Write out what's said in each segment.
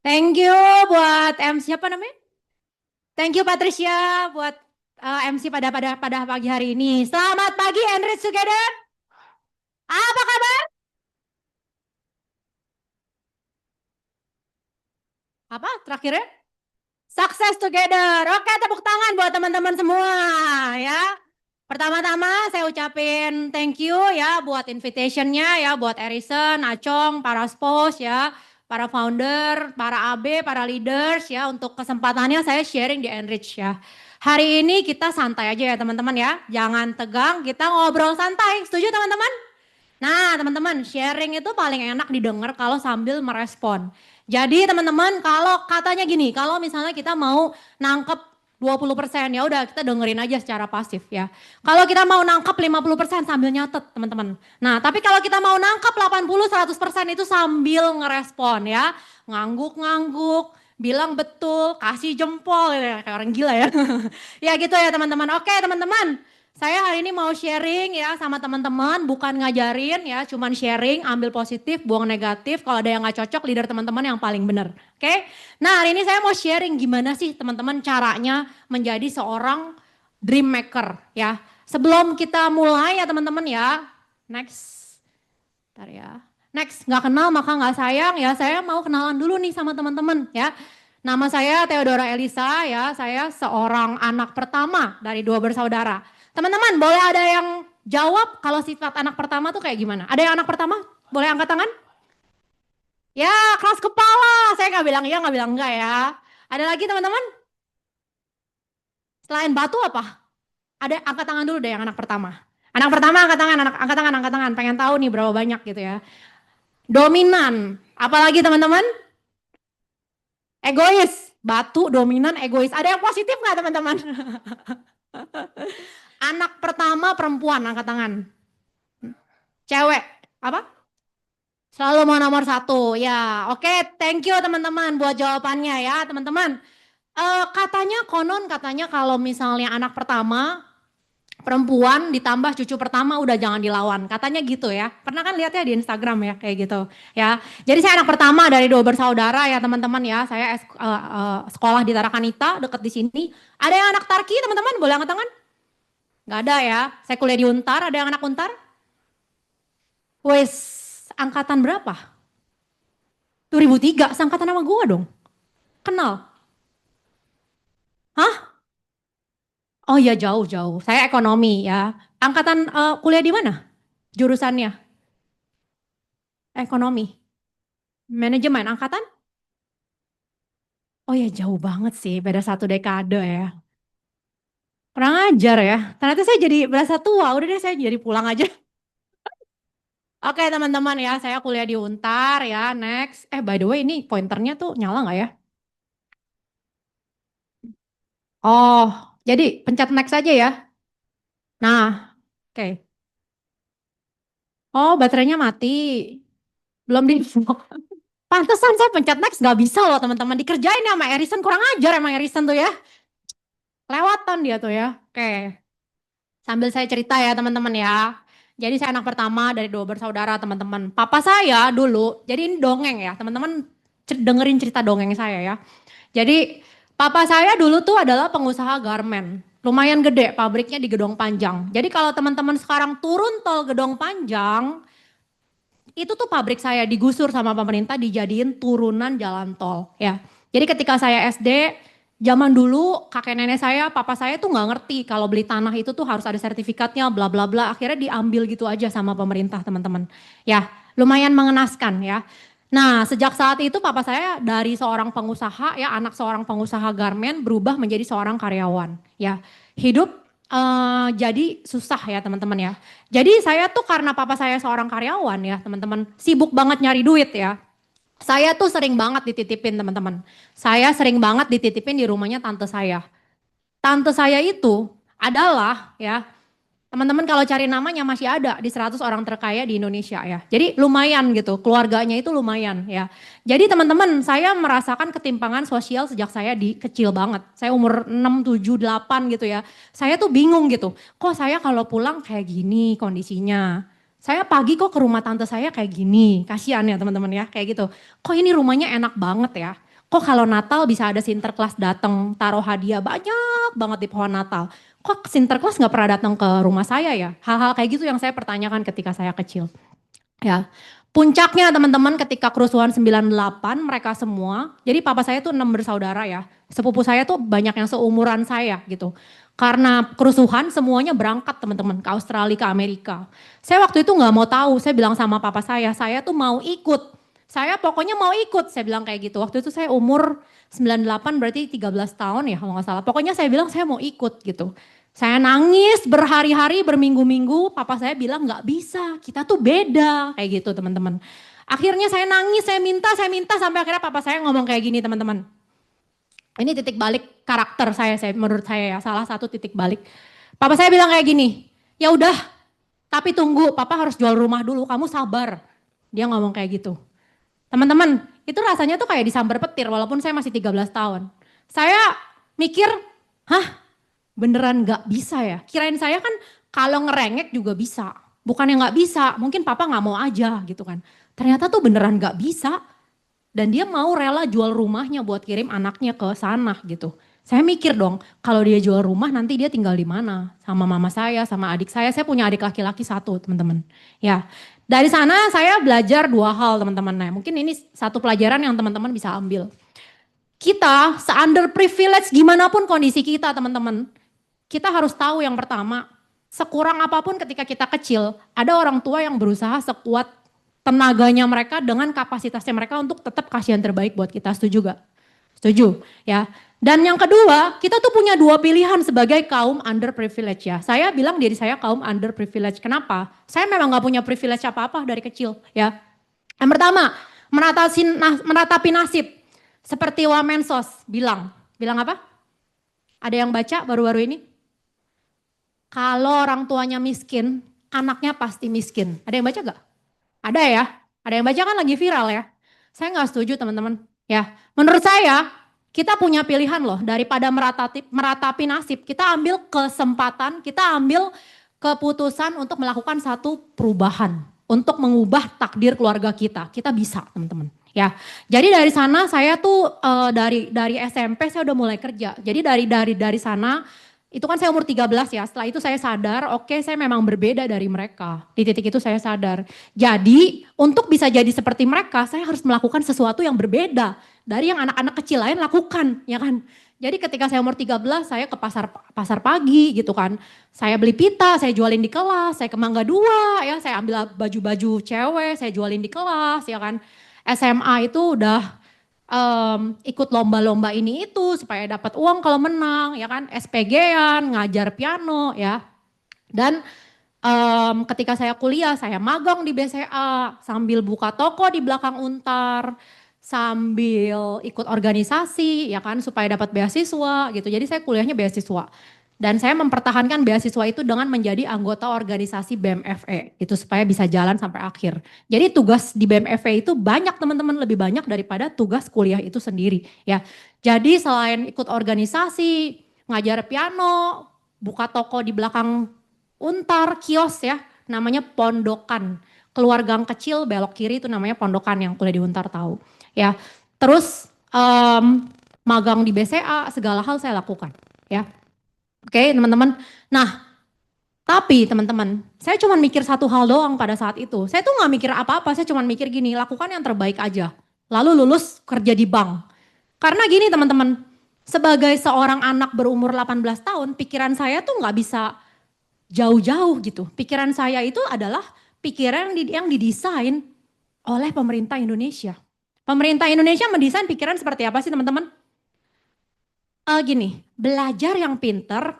Thank you buat MC siapa namanya? Thank you Patricia buat MC pada pagi hari ini. Selamat pagi Enrich Together. Apa kabar? Apa terakhirnya? Success Together. Oke, tepuk tangan buat teman-teman semua ya. Pertama-tama saya ucapin thank you ya buat invitationnya ya buat Erison, Acong, para spos ya, para founder, para AB, para leaders ya untuk kesempatannya saya sharing di Enrich ya. Hari ini kita santai aja ya teman-teman ya, jangan tegang, kita ngobrol santai. Setuju teman-teman? Nah, teman-teman, sharing itu paling enak didengar kalau sambil merespon. Jadi, teman-teman, kalau katanya gini, kalau misalnya kita mau nangkep 20% ya udah kita dengerin aja secara pasif ya. Kalau kita mau nangkep 50% sambil nyatet, teman-teman. Nah, tapi kalau kita mau nangkep 80-100% itu sambil ngerespon ya. Ngangguk-ngangguk, bilang betul, kasih jempol ya, kayak orang gila ya. Ya gitu ya, teman-teman. Oke, teman-teman. Saya hari ini mau sharing ya sama teman-teman, bukan ngajarin ya, cuman sharing, ambil positif, buang negatif. Kalau ada yang nggak cocok, leader teman-teman yang paling benar. Oke? Nah hari ini saya mau sharing gimana sih teman-teman caranya menjadi seorang dream maker ya. Sebelum kita mulai ya teman-teman ya, next, ntar ya. Next, nggak kenal maka nggak sayang ya. Saya mau kenalan dulu nih sama teman-teman ya. Nama saya Theodora Elisa ya. Saya seorang anak pertama dari dua bersaudara. Teman-teman, boleh ada yang jawab kalau sifat anak pertama tuh kayak gimana? Ada yang anak pertama? Boleh angkat tangan? Ya, keras kepala. Saya nggak bilang iya, nggak bilang enggak ya. Ada lagi teman-teman? Selain batu apa? Ada angkat tangan dulu deh yang anak pertama. Anak pertama angkat tangan, angkat tangan, angkat tangan. Pengen tahu nih berapa banyak gitu ya. Dominan. Apalagi teman-teman? Egois. Batu, dominan, egois. Ada yang positif nggak teman-teman? Anak pertama perempuan, angkat tangan. Cewek. Apa? Selalu mau nomor satu. Ya, oke. Thank you teman-teman buat jawabannya ya teman-teman. Katanya konon katanya kalau misalnya anak pertama perempuan ditambah cucu pertama udah jangan dilawan. Katanya gitu ya. Pernah kan lihatnya di Instagram ya kayak gitu ya. Jadi saya anak pertama dari dua bersaudara ya teman-teman ya. Saya sekolah di Tarakanita deket di sini. Ada yang anak Tarki teman-teman? Boleh angkat tangan? Nggak ada ya. Saya kuliah di Untar. Ada yang anak Untar? Wes, angkatan berapa? 2003, seangkatan sama gua dong. Kenal? Hah? Oh iya jauh-jauh. Saya ekonomi ya. Angkatan kuliah di mana? Jurusannya? Ekonomi. Manajemen angkatan? Oh ya jauh banget sih, beda satu dekade ya. Kurang ajar ya. Ternyata saya jadi berasa tua. Udah deh saya jadi pulang aja. Oke teman-teman ya, saya kuliah di Untar ya. Next. By the way ini pointernya tuh nyala nggak ya? Oh, jadi pencet next aja ya. Nah, oke. Oh, baterainya mati. Belum di. Pantesan saya pencet next nggak bisa loh teman-teman. Dikerjain ya sama Erison. Kurang ajar emang Erison tuh ya. Lewatan dia tuh ya. Oke. Sambil saya cerita ya teman-teman ya. Jadi saya anak pertama dari dua bersaudara teman-teman. Papa saya dulu, jadi ini dongeng ya teman-teman dengerin cerita dongeng saya ya. Jadi papa saya dulu tuh adalah pengusaha garmen. Lumayan gede pabriknya di Gedong Panjang. Jadi kalau teman-teman sekarang turun tol Gedong Panjang, itu tuh pabrik saya digusur sama pemerintah dijadiin turunan jalan tol ya. Jadi ketika saya SD, zaman dulu kakek nenek saya, papa saya tuh nggak ngerti kalau beli tanah itu tuh harus ada sertifikatnya bla bla bla. Akhirnya diambil gitu aja sama pemerintah teman-teman. Ya, lumayan mengenaskan ya. Nah, sejak saat itu papa saya dari seorang pengusaha ya, anak seorang pengusaha garmen berubah menjadi seorang karyawan ya. Hidup jadi susah ya teman-teman ya. Jadi saya tuh karena papa saya seorang karyawan ya teman-teman, sibuk banget nyari duit ya. Saya tuh sering banget dititipin teman-teman. Saya sering banget dititipin di rumahnya tante saya. Tante saya itu adalah ya, teman-teman kalau cari namanya masih ada di 100 orang terkaya di Indonesia ya. Jadi lumayan gitu, keluarganya itu lumayan ya. Jadi teman-teman saya merasakan ketimpangan sosial sejak saya di kecil banget. Saya umur 6, 7, 8 gitu ya. Saya tuh bingung gitu, kok saya kalau pulang kayak gini kondisinya. Saya pagi kok ke rumah tante saya kayak gini, kasihan ya teman-teman ya kayak gitu. Kok ini rumahnya enak banget ya. Kok kalau Natal bisa ada Sinterklas datang taruh hadiah banyak banget di pohon Natal. Kok Sinterklas nggak pernah datang ke rumah saya ya? Hal-hal kayak gitu yang saya pertanyakan ketika saya kecil. Ya, puncaknya teman-teman ketika kerusuhan 98 mereka semua, jadi papa saya tuh 6 bersaudara ya. Sepupu saya tuh banyak yang seumuran saya gitu. Karena kerusuhan semuanya berangkat teman-teman ke Australia, ke Amerika. Saya waktu itu nggak mau tahu, saya bilang sama papa saya tuh mau ikut. Saya pokoknya mau ikut, saya bilang kayak gitu. Waktu itu saya umur 98 berarti 13 tahun ya kalau nggak salah. Pokoknya saya bilang saya mau ikut gitu. Saya nangis berhari-hari, berminggu-minggu, papa saya bilang nggak bisa, kita tuh beda, kayak gitu teman-teman. Akhirnya saya nangis, saya minta, sampai akhirnya papa saya ngomong kayak gini teman-teman. Ini titik balik karakter saya menurut saya ya, salah satu titik balik. Papa saya bilang kayak gini, ya udah, tapi tunggu, papa harus jual rumah dulu, kamu sabar. Dia ngomong kayak gitu. Teman-teman, itu rasanya tuh kayak disambar petir walaupun saya masih 13 tahun. Saya mikir, hah beneran gak bisa ya? Kirain saya kan kalau ngerengek juga bisa. Bukan yang gak bisa, mungkin papa gak mau aja gitu kan. Ternyata tuh beneran gak bisa. Dan dia mau rela jual rumahnya buat kirim anaknya ke sana gitu. Saya mikir dong, kalau dia jual rumah nanti dia tinggal di mana? Sama mama saya, sama adik saya punya adik laki-laki satu teman-teman. Ya, dari sana saya belajar dua hal teman-teman. Nah, mungkin ini satu pelajaran yang teman-teman bisa ambil. Kita se-underprivilege gimana pun kondisi kita teman-teman. Kita harus tahu yang pertama, sekurang apapun ketika kita kecil, ada orang tua yang berusaha sekuat tenaganya mereka dengan kapasitasnya mereka untuk tetap kasih yang terbaik buat kita. Setuju gak? Setuju ya. Dan yang kedua, kita tuh punya dua pilihan sebagai kaum underprivileged ya. Saya bilang diri saya kaum underprivileged. Kenapa? Saya memang gak punya privilege apa-apa dari kecil ya. Yang pertama, meratapi nasib. Seperti Wamensos bilang apa? Ada yang baca baru-baru ini? Kalau orang tuanya miskin, anaknya pasti miskin. Ada yang baca gak? Ada ya? Ada yang baca kan lagi viral ya? Saya nggak setuju teman-teman. Ya, menurut saya kita punya pilihan loh daripada meratapi nasib. Kita ambil kesempatan, kita ambil keputusan untuk melakukan satu perubahan, untuk mengubah takdir keluarga kita. Kita bisa teman-teman. Ya, jadi dari sana saya tuh dari SMP saya udah mulai kerja. Jadi dari sana itu kan saya umur 13 ya, setelah itu saya sadar, oke, saya memang berbeda dari mereka. Di titik itu saya sadar. Jadi untuk bisa jadi seperti mereka, saya harus melakukan sesuatu yang berbeda dari yang anak-anak kecil lain lakukan, ya kan. Jadi ketika saya umur 13, saya ke pasar pagi gitu kan. Saya beli pita, saya jualin di kelas, saya ke Mangga Dua ya, saya ambil baju-baju cewek, saya jualin di kelas ya kan. SMA itu udah ikut lomba-lomba ini itu supaya dapat uang kalau menang ya kan, SPG-an, ngajar piano ya. Dan ketika saya kuliah saya magang di BCA sambil buka toko di belakang Untar, sambil ikut organisasi ya kan supaya dapat beasiswa gitu. Jadi saya kuliahnya beasiswa. Dan saya mempertahankan beasiswa itu dengan menjadi anggota organisasi BMFE itu supaya bisa jalan sampai akhir. Jadi tugas di BMFE itu banyak teman-teman, lebih banyak daripada tugas kuliah itu sendiri ya. Jadi selain ikut organisasi, ngajar piano, buka toko di belakang Untar, kios ya, namanya Pondokan. Keluar gang kecil belok kiri itu namanya Pondokan yang kuliah di Untar tahu ya. Terus magang di BCA, segala hal saya lakukan ya. Oke teman-teman. Nah tapi teman-teman, saya cuma mikir satu hal doang pada saat itu. Saya tuh gak mikir apa-apa, saya cuma mikir gini, lakukan yang terbaik aja. Lalu lulus kerja di bank. Karena gini teman-teman, sebagai seorang anak berumur 18 tahun, pikiran saya tuh gak bisa jauh-jauh gitu. Pikiran saya itu adalah pikiran yang didesain oleh pemerintah Indonesia. Pemerintah Indonesia mendesain pikiran seperti apa sih teman-teman? Gini, belajar yang pinter,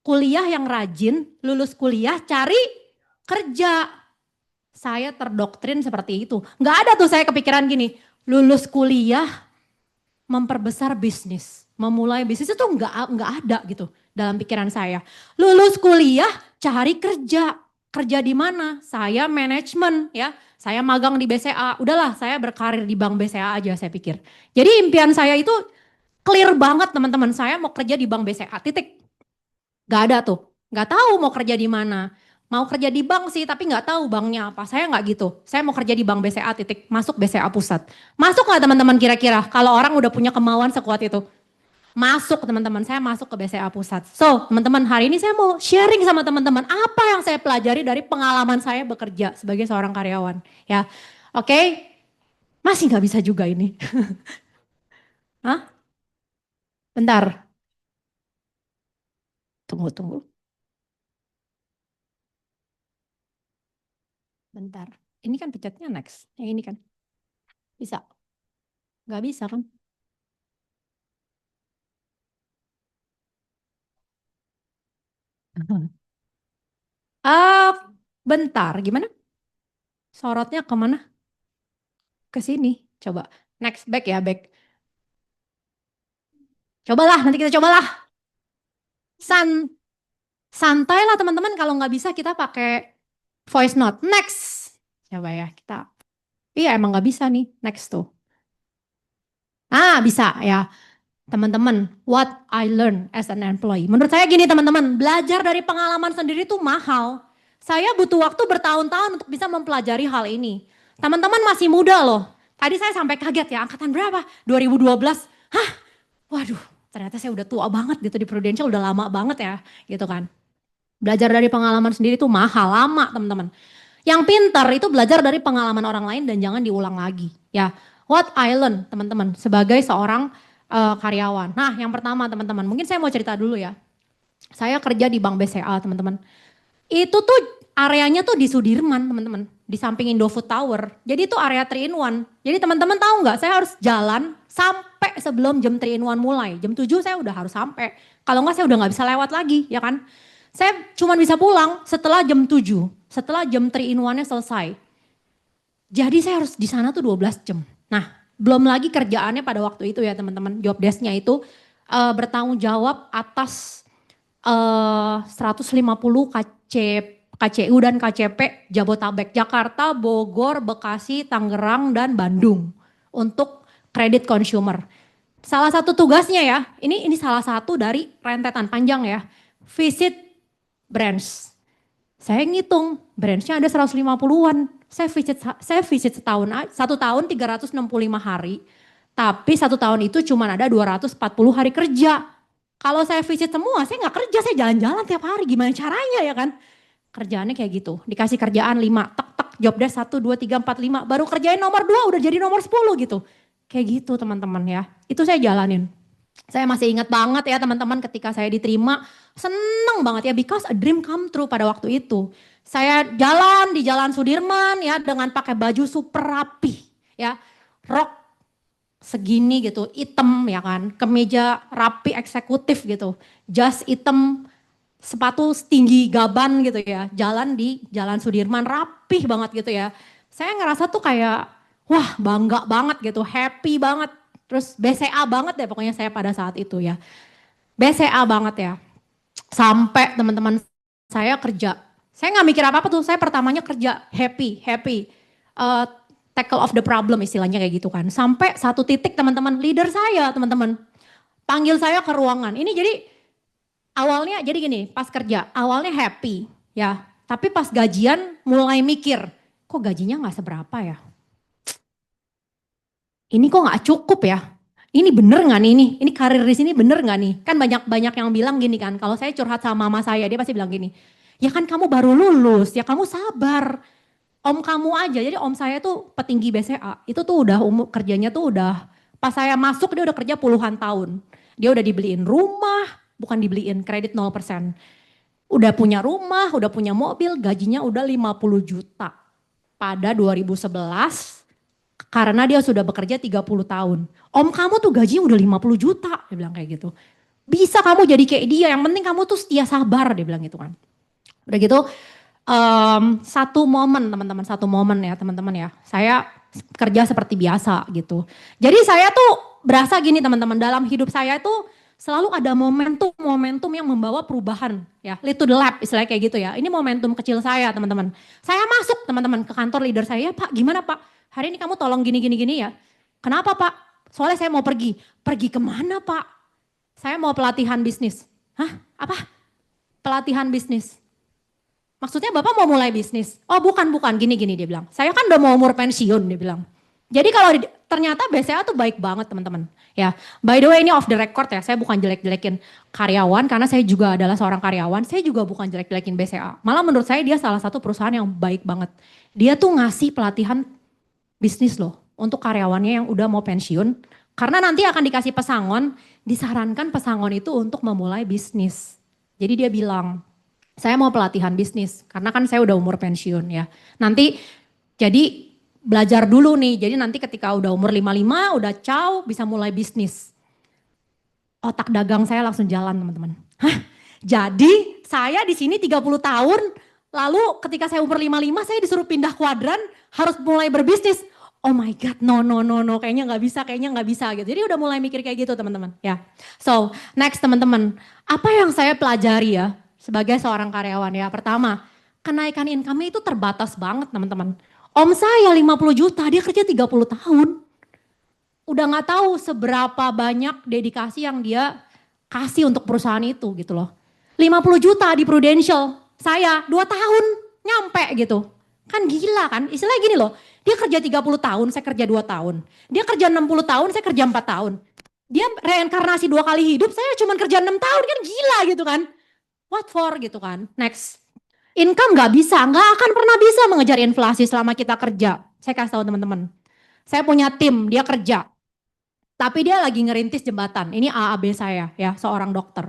kuliah yang rajin, lulus kuliah cari kerja. Saya terdoktrin seperti itu. Nggak ada tuh saya kepikiran gini, lulus kuliah memperbesar bisnis, memulai bisnis itu nggak ada gitu dalam pikiran saya. Lulus kuliah cari kerja, kerja di mana? Saya manajemen ya, saya magang di BCA. Udahlah, saya berkarir di bank BCA aja saya pikir. Jadi impian saya itu clear banget teman-teman, saya mau kerja di bank BCA, titik. Gak ada tuh, gak tahu mau kerja di mana. Mau kerja di bank sih, tapi nggak tahu banknya apa. Saya nggak gitu. Saya mau kerja di bank BCA titik, masuk BCA Pusat. Masuk nggak teman-teman kira-kira? Kalau orang udah punya kemauan sekuat itu. Masuk teman-teman, saya masuk ke BCA Pusat. So, teman-teman, hari ini saya mau sharing sama teman-teman apa yang saya pelajari dari pengalaman saya bekerja sebagai seorang karyawan. Ya, oke? Masih nggak bisa juga ini. Hah? Bentar, tunggu, tunggu. Bentar. Ini kan pencetnya next. Yang ini kan. Bisa? Nggak bisa kan? Ah, bentar. Gimana? Sorotnya kemana? Ke sini. Coba. Next, back ya, back. Cobalah, nanti kita cobalah. San, santai lah teman-teman. Kalau nggak bisa kita pakai voice note. Next. Coba ya, kita. Iya, emang nggak bisa nih. Next tuh. Ah, bisa ya. Teman-teman, what I learn as an employee. Menurut saya gini teman-teman, belajar dari pengalaman sendiri itu mahal. Saya butuh waktu bertahun-tahun untuk bisa mempelajari hal ini. Teman-teman masih muda loh. Tadi saya sampai kaget ya, angkatan berapa? 2012. Hah? Waduh, ternyata saya udah tua banget gitu di Prudential, udah lama banget ya, gitu kan. Belajar dari pengalaman sendiri itu mahal, lama teman-teman. Yang pintar itu belajar dari pengalaman orang lain dan jangan diulang lagi. Ya, what I learn teman-teman sebagai seorang karyawan. Nah, yang pertama teman-teman, mungkin saya mau cerita dulu ya. Saya kerja di Bank BCA teman-teman. Itu tuh areanya tuh di Sudirman teman-teman, di samping Indofood Tower. Jadi itu area 3 in 1. Jadi teman-teman tahu nggak, saya harus jalan sampai sebelum jam 3 in 1 mulai. Jam 7 saya udah harus sampai. Kalau nggak saya udah nggak bisa lewat lagi, ya kan? Saya cuma bisa pulang setelah jam 7, setelah jam 3 in 1-nya selesai. Jadi saya harus di sana tuh 12 jam. Nah, belum lagi kerjaannya pada waktu itu ya teman-teman. Job desk-nya itu bertanggung jawab atas 150 KCU dan KCP Jabotabek, Jakarta, Bogor, Bekasi, Tangerang, dan Bandung untuk kredit consumer. Salah satu tugasnya ya, ini salah satu dari rentetan panjang ya, visit branch. Saya ngitung, branchnya ada 150-an. Saya visit setahun, 1 tahun 365 hari. Tapi 1 tahun itu cuma ada 240 hari kerja. Kalau saya visit semua, saya nggak kerja, saya jalan-jalan tiap hari. Gimana caranya ya kan? Kerjaannya kayak gitu. Dikasih kerjaan 5, tek tek, job desk 1, 2, 3, 4, 5. Baru kerjain nomor 2 udah jadi nomor 10 gitu. Kayak gitu teman-teman ya. Itu saya jalanin. Saya masih ingat banget ya teman-teman ketika saya diterima, seneng banget ya because a dream come true pada waktu itu. Saya jalan di Jalan Sudirman ya dengan pakai baju super rapi ya, rok segini gitu, hitam ya kan, kemeja rapi eksekutif gitu, jas hitam, sepatu setinggi gaban gitu ya, jalan di Jalan Sudirman rapih banget gitu ya. Saya ngerasa tuh kayak, wah bangga banget gitu, happy banget. Terus BCA banget deh pokoknya saya pada saat itu ya. BCA banget ya. Sampai teman-teman saya kerja. Saya nggak mikir apa-apa tuh, saya pertamanya kerja happy, happy. Eh, tackle of the problem istilahnya kayak gitu kan. Sampai satu titik teman-teman, leader saya teman-teman, panggil saya ke ruangan. Ini jadi awalnya jadi gini, pas kerja awalnya happy ya, tapi pas gajian mulai mikir, kok gajinya nggak seberapa ya? Ini kok nggak cukup ya? Ini bener nggak nih ini? Ini karir di sini bener nggak nih? Kan banyak yang bilang gini kan, kalau saya curhat sama mama saya, dia pasti bilang gini, ya kan kamu baru lulus, ya kamu sabar. Om kamu aja, jadi om saya tuh petinggi BCA, itu tuh udah umur kerjanya tuh udah, pas saya masuk dia udah kerja puluhan tahun. Dia udah dibeliin rumah, bukan dibeliin kredit 0%. Udah punya rumah, udah punya mobil, gajinya udah 50 juta. Pada 2011, karena dia sudah bekerja 30 tahun. Om kamu tuh gajinya udah 50 juta, dia bilang kayak gitu. Bisa kamu jadi kayak dia, yang penting kamu tuh setia sabar, dia bilang gitu kan. Udah gitu, satu momen teman-teman, satu momen ya teman-teman ya. Saya kerja seperti biasa gitu. Jadi saya tuh berasa gini teman-teman, dalam hidup saya tuh selalu ada momentum-momentum yang membawa perubahan ya. Lead to the lab istilahnya kayak gitu ya. Ini momentum kecil saya teman-teman. Saya masuk teman-teman ke kantor leader saya, ya Pak gimana Pak? Hari ini kamu tolong gini-gini ya. Kenapa Pak? Soalnya saya mau pergi. Pergi kemana Pak? Saya mau pelatihan bisnis. Hah? Apa? Pelatihan bisnis. Maksudnya Bapak mau mulai bisnis? Oh bukan, gini-gini dia bilang. Saya kan udah mau umur pensiun dia bilang. Jadi kalau ternyata BCA tuh baik banget teman-teman. Ya, by the way ini off the record ya, saya bukan jelek-jelekin karyawan karena saya juga adalah seorang karyawan. Saya juga bukan jelek-jelekin BCA. Malah menurut saya dia salah satu perusahaan yang baik banget. Dia tuh ngasih pelatihan bisnis loh untuk karyawannya yang udah mau pensiun. Karena nanti akan dikasih pesangon, disarankan pesangon itu untuk memulai bisnis. Jadi dia bilang, saya mau pelatihan bisnis karena kan saya udah umur pensiun ya. Nanti jadi belajar dulu nih. Jadi nanti ketika udah umur 55 udah caw bisa mulai bisnis. Otak dagang saya langsung jalan teman-teman. Hah? Jadi saya di sini 30 tahun lalu ketika saya umur 55 saya disuruh pindah kuadran harus mulai berbisnis. Oh my God, no, kayaknya nggak bisa gitu. Jadi udah mulai mikir kayak gitu teman-teman ya. So next teman-teman, apa yang saya pelajari ya sebagai seorang karyawan ya. Pertama, kenaikan income itu terbatas banget teman-teman. Om saya 50 juta, dia kerja 30 tahun. Udah nggak tahu seberapa banyak dedikasi yang dia kasih untuk perusahaan itu gitu loh. 50 juta di Prudential, saya 2 tahun nyampe gitu. Kan gila kan, istilahnya gini loh, dia kerja 30 tahun, saya kerja 2 tahun. Dia kerja 60 tahun, saya kerja 4 tahun. Dia reinkarnasi 2 kali hidup, saya cuma kerja 6 tahun, kan gila gitu kan. What for gitu kan. Next, income nggak akan pernah bisa mengejar inflasi selama kita kerja. Saya kasih tahu teman-teman. Saya punya tim, dia kerja. Tapi dia lagi ngerintis jembatan. Ini AAB saya ya, seorang dokter.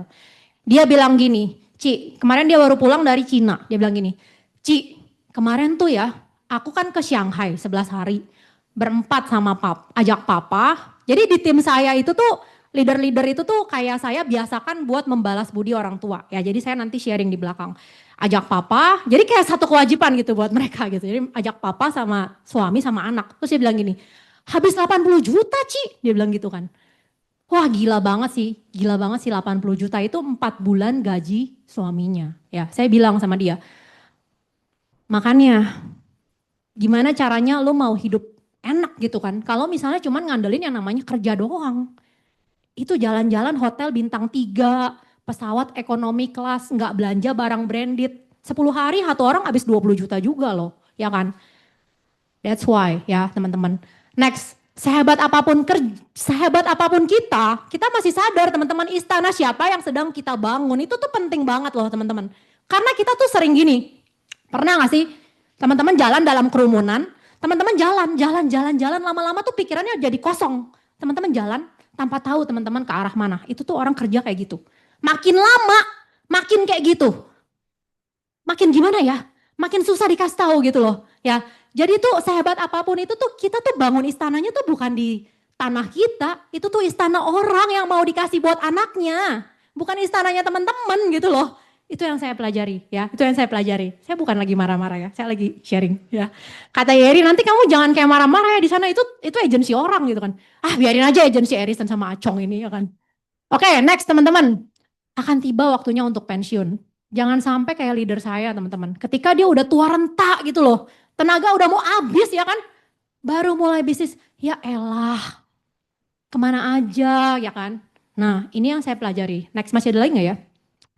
Dia bilang gini, Ci, kemarin dia baru pulang dari Cina. Dia bilang gini, Ci, kemarin tuh ya, aku kan ke Shanghai 11 hari. Berempat sama ajak papa. Jadi di tim saya itu tuh, leader-leader itu tuh kayak saya biasakan buat membalas budi orang tua. Ya jadi saya nanti sharing di belakang. Ajak papa, jadi kayak satu kewajiban gitu buat mereka gitu. Jadi ajak papa sama suami sama anak. Terus dia bilang gini, habis 80 juta Ci, dia bilang gitu kan. Wah gila banget sih 80 juta itu 4 bulan gaji suaminya. Ya saya bilang sama dia, makanya gimana caranya lo mau hidup enak gitu kan. Kalau misalnya cuman ngandelin yang namanya kerja doang. Itu jalan-jalan hotel bintang 3, pesawat ekonomi kelas, nggak belanja barang branded. 10 hari satu orang habis 20 juta juga loh, ya kan. That's why ya teman-teman. Next, sehebat apapun kita masih sadar teman-teman istana siapa yang sedang kita bangun. Itu tuh penting banget loh teman-teman. Karena kita tuh sering gini, pernah gak sih teman-teman jalan dalam kerumunan, teman-teman jalan, lama-lama tuh pikirannya jadi kosong. Teman-teman jalan tanpa tahu teman-teman ke arah mana. Itu tuh orang kerja kayak gitu. Makin lama, makin kayak gitu. Makin gimana ya? Makin susah dikasih tahu gitu loh. Ya, jadi tuh sehebat apapun itu tuh kita tuh bangun istananya tuh bukan di tanah kita, itu tuh istana orang yang mau dikasih buat anaknya, bukan istananya teman-teman gitu loh. Itu yang saya pelajari ya, itu yang saya pelajari. Saya bukan lagi marah-marah ya, saya lagi sharing ya. Kata Yeri, nanti kamu jangan kayak marah-marah ya di sana, itu agensi orang gitu kan. Ah biarin aja agensi Erison sama Acong ini ya kan. Oke, next teman-teman. Akan tiba waktunya untuk pensiun. Jangan sampai kayak leader saya teman-teman. Ketika dia udah tua renta gitu loh. Tenaga udah mau habis ya kan. Baru mulai bisnis. Ya elah. Kemana aja ya kan. Nah ini yang saya pelajari. Next masih ada lagi gak ya?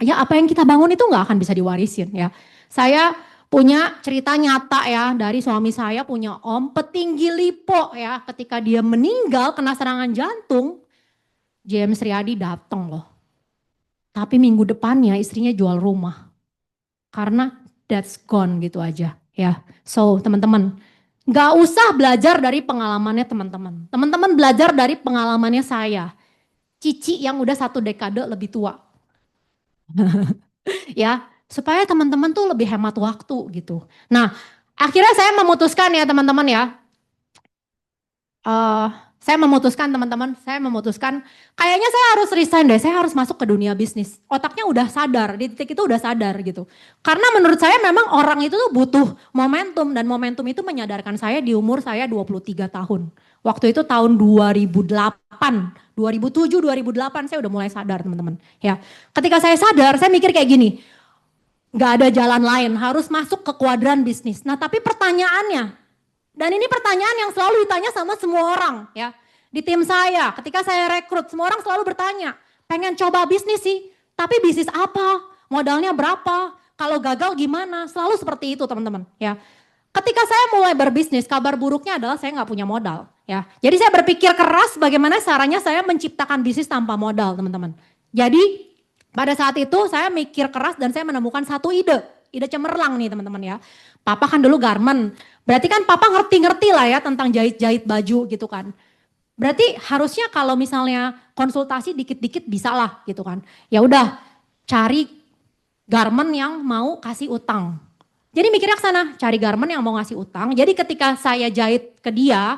Ya apa yang kita bangun itu gak akan bisa diwarisin ya. Saya punya cerita nyata ya. Dari suami saya punya om petinggi Lipo ya. Ketika dia meninggal kena serangan jantung. James Riyadi datang loh. Tapi minggu depannya istrinya jual rumah. Karena that's gone gitu aja ya. So teman-teman, gak usah belajar dari pengalamannya teman-teman. Teman-teman belajar dari pengalamannya saya. Cici yang udah 1 dekade lebih tua. Ya, supaya teman-teman tuh lebih hemat waktu gitu. Nah, akhirnya saya memutuskan ya teman-teman ya. Saya memutuskan teman-teman, kayaknya saya harus resign deh, saya harus masuk ke dunia bisnis. Otaknya udah sadar, di titik itu udah sadar gitu. Karena menurut saya memang orang itu tuh butuh momentum dan momentum itu menyadarkan saya di umur saya 23 tahun. Waktu itu tahun 2008, 2007, 2008 saya udah mulai sadar teman-teman. Ya, ketika saya sadar, saya mikir kayak gini, gak ada jalan lain, harus masuk ke kuadran bisnis. Nah tapi pertanyaannya, dan ini pertanyaan yang selalu ditanya sama semua orang ya. Di tim saya, ketika saya rekrut, semua orang selalu bertanya, pengen coba bisnis sih, tapi bisnis apa? Modalnya berapa? Kalau gagal gimana? Selalu seperti itu teman-teman ya. Ketika saya mulai berbisnis, kabar buruknya adalah saya nggak punya modal ya. Jadi saya berpikir keras bagaimana caranya saya menciptakan bisnis tanpa modal teman-teman. Jadi pada saat itu saya mikir keras dan saya menemukan satu ide cemerlang nih teman-teman ya. Papa kan dulu garment, berarti kan papa ngerti-ngerti lah ya tentang jahit-jahit baju gitu kan. Berarti harusnya kalau misalnya konsultasi dikit-dikit bisa lah gitu kan. Ya udah cari garment yang mau kasih utang. Jadi mikirnya ke sana, cari garment yang mau ngasih utang. Jadi ketika saya jahit ke dia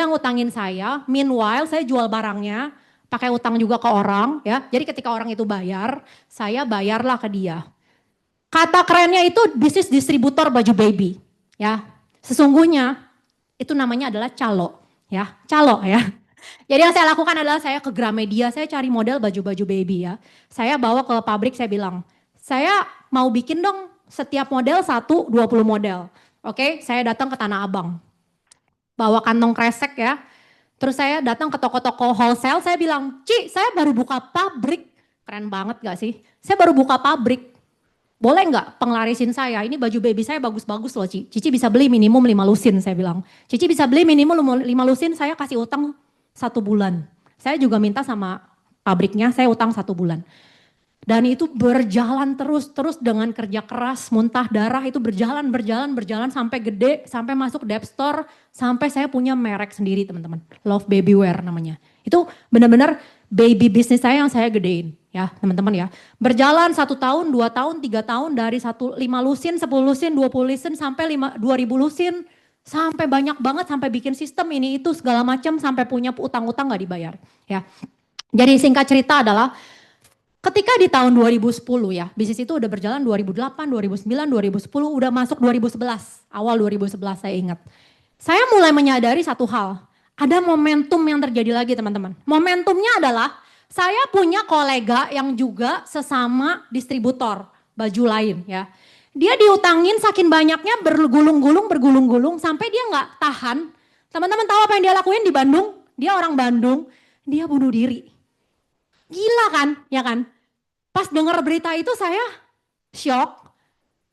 ngutangin saya. Meanwhile saya jual barangnya, pakai utang juga ke orang ya. Jadi ketika orang itu bayar, saya bayarlah ke dia. Kata kerennya itu bisnis distributor baju baby ya. Sesungguhnya itu namanya adalah calo ya, calo ya. Jadi yang saya lakukan adalah saya ke Gramedia, saya cari model baju-baju baby ya. Saya bawa ke pabrik, saya bilang, saya mau bikin dong setiap model 20 model. Oke, saya datang ke Tanah Abang. Bawa kantong kresek ya. Terus saya datang ke toko-toko wholesale, saya bilang, Ci, saya baru buka pabrik. Keren banget gak sih? Saya baru buka pabrik. Boleh nggak penglarisin saya? Ini baju baby saya bagus-bagus loh, Ci. Cici bisa beli minimum 5 lusin, saya bilang. Cici bisa beli minimum 5 lusin, saya kasih utang 1 bulan. Saya juga minta sama pabriknya, saya utang 1 bulan. Dan itu berjalan terus dengan kerja keras, muntah darah itu berjalan sampai gede, sampai masuk dep store, sampai saya punya merek sendiri teman-teman. Love Baby Wear namanya. Itu benar-benar baby bisnis saya yang saya gedein ya teman-teman ya. Berjalan 1 tahun, 2 tahun, 3 tahun dari 5 lusin, 10 lusin, 20 lusin sampai 2000 lusin. Sampai banyak banget, sampai bikin sistem ini itu segala macam, sampai punya utang-utang gak dibayar ya. Jadi singkat cerita adalah ketika di tahun 2010 ya, bisnis itu udah berjalan 2008, 2009, 2010, udah masuk 2011, awal 2011 saya ingat. Saya mulai menyadari satu hal, ada momentum yang terjadi lagi teman-teman. Momentumnya adalah saya punya kolega yang juga sesama distributor baju lain ya. Dia diutangin saking banyaknya bergulung-gulung sampai dia nggak tahan. Teman-teman tahu apa yang dia lakuin di Bandung? Dia orang Bandung, dia bunuh diri. Gila kan, ya kan? Pas dengar berita itu saya shock,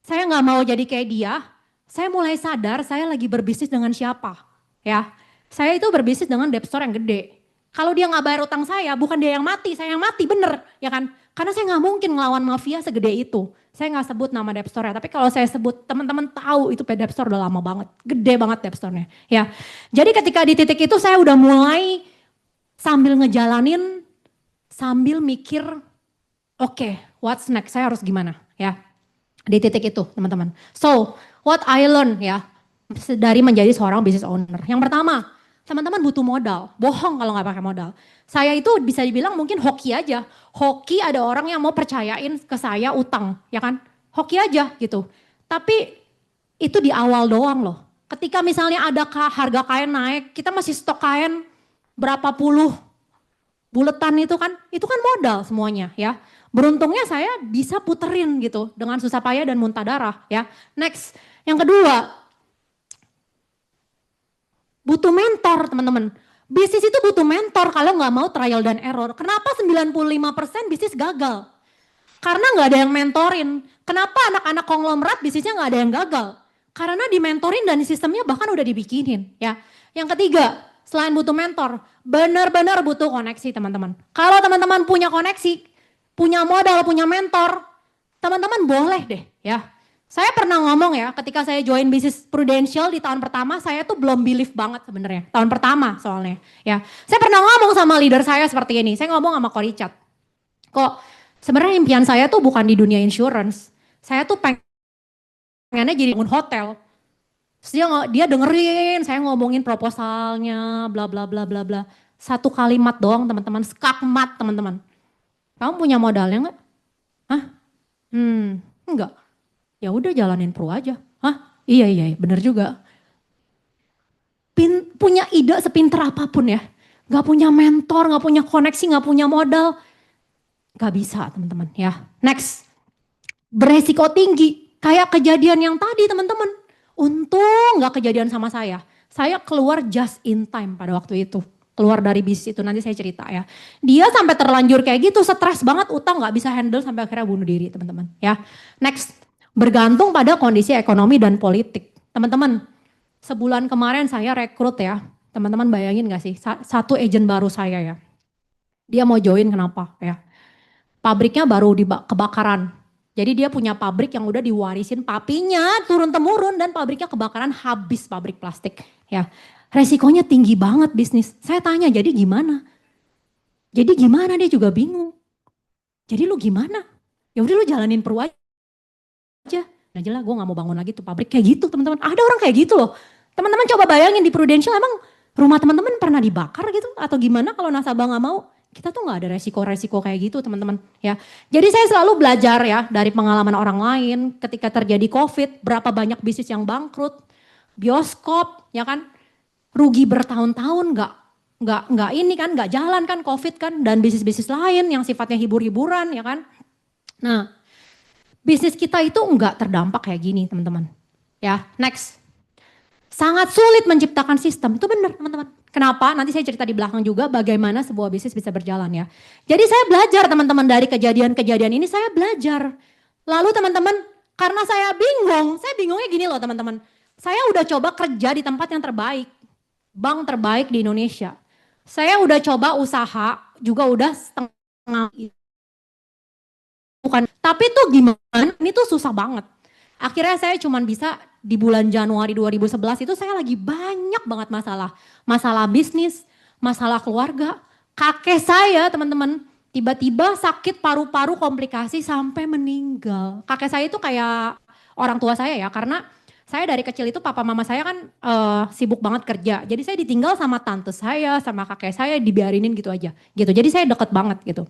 saya nggak mau jadi kayak dia. Saya mulai sadar saya lagi berbisnis dengan siapa, ya. Saya itu berbisnis dengan debt store yang gede. Kalau dia nggak bayar utang saya, bukan dia yang mati, saya yang mati bener, ya kan? Karena saya nggak mungkin ngelawan mafia segede itu. Saya nggak sebut nama debt store ya, tapi kalau saya sebut teman-teman tahu itu debt store udah lama banget, gede banget debt store-nya, ya. Jadi ketika di titik itu saya udah mulai sambil ngejalanin, sambil mikir, oke, what's next? Saya harus gimana? Ya, di titik itu, teman-teman. So, what I learn ya dari menjadi seorang business owner. Yang pertama, teman-teman butuh modal. Bohong kalau nggak pakai modal. Saya itu bisa dibilang mungkin hoki aja. Hoki ada orang yang mau percayain ke saya utang, ya kan? Hoki aja gitu. Tapi itu di awal doang loh. Ketika misalnya ada harga kain naik, kita masih stok kain berapa puluh buletan itu kan modal semuanya ya. Beruntungnya saya bisa puterin gitu dengan susah payah dan muntah darah ya. Next, yang kedua, butuh mentor teman-teman. Bisnis itu butuh mentor kalau nggak mau trial dan error. Kenapa 95% bisnis gagal? Karena nggak ada yang mentorin. Kenapa anak-anak konglomerat bisnisnya nggak ada yang gagal? Karena dimentorin dan sistemnya bahkan udah dibikinin ya. Yang ketiga, selain butuh mentor, benar-benar butuh koneksi teman-teman. Kalau teman-teman punya koneksi, punya modal, punya mentor, teman-teman boleh deh ya. Saya pernah ngomong ya, ketika saya join bisnis Prudential di tahun pertama, saya tuh belum believe banget sebenarnya. Tahun pertama soalnya ya. Saya pernah ngomong sama leader saya seperti ini, saya ngomong sama Ko Richard. Kok sebenarnya impian saya tuh bukan di dunia insurance. Saya tuh pengennya jadi bangun hotel. Terus dia dengerin saya ngomongin proposalnya, bla bla bla bla bla. Satu kalimat doang teman-teman, skakmat teman-teman. Kamu punya modalnya nggak? Hah? Enggak. Ya udah jalanin pro aja. Hah? Iya, bener juga. Punya ide sepinter apapun ya. Gak punya mentor, gak punya koneksi, gak punya modal. Gak bisa teman-teman ya. Next. Beresiko tinggi. Kayak kejadian yang tadi teman-teman. Untung gak kejadian sama saya. Saya keluar just in time pada waktu itu. Keluar dari bisnis itu, nanti saya cerita ya. Dia sampai terlanjur kayak gitu, stres banget, utang gak bisa handle sampai akhirnya bunuh diri teman-teman ya. Next, Bergantung pada kondisi ekonomi dan politik. Teman-teman, sebulan kemarin saya rekrut ya. Teman-teman bayangin gak sih, satu agent baru saya ya. Dia mau join kenapa ya? Pabriknya baru kebakaran. Jadi dia punya pabrik yang udah diwarisin papinya turun-temurun dan pabriknya kebakaran, habis pabrik plastik ya. Resikonya tinggi banget bisnis. Saya tanya, jadi gimana? Jadi gimana, dia juga bingung. Jadi lu gimana? Ya udah lu jalanin Peru aja. Nah jelas gue gak mau bangun lagi tuh pabrik kayak gitu teman-teman. Ada orang kayak gitu loh. Teman-teman coba bayangin di Prudential, emang rumah teman-teman pernah dibakar gitu atau gimana kalau nasabah gak mau? Kita tuh gak ada resiko-resiko kayak gitu teman-teman ya. Jadi saya selalu belajar ya dari pengalaman orang lain ketika terjadi COVID, berapa banyak bisnis yang bangkrut, bioskop ya kan, rugi bertahun-tahun nggak ini kan, nggak jalan kan COVID kan, dan bisnis-bisnis lain yang sifatnya hibur-hiburan ya kan. Nah, bisnis kita itu nggak terdampak kayak gini teman-teman. Ya, next. Sangat sulit menciptakan sistem, itu benar teman-teman. Kenapa? Nanti saya cerita di belakang juga bagaimana sebuah bisnis bisa berjalan ya. Jadi saya belajar teman-teman dari kejadian-kejadian ini, saya belajar. Lalu teman-teman, karena saya bingungnya gini loh teman-teman. Saya udah coba kerja di tempat yang terbaik, bank terbaik di Indonesia. Saya udah coba usaha, juga udah setengah bukan. Tapi tuh gimana, ini tuh susah banget. Akhirnya saya cuma bisa di bulan Januari 2011 itu saya lagi banyak banget masalah. Masalah bisnis, masalah keluarga. Kakek saya teman-teman tiba-tiba sakit paru-paru komplikasi sampai meninggal. Kakek saya itu kayak orang tua saya ya, karena saya dari kecil itu papa mama saya kan sibuk banget kerja. Jadi saya ditinggal sama tante saya, sama kakek saya, dibiarinin gitu aja. Gitu. Jadi saya deket banget gitu.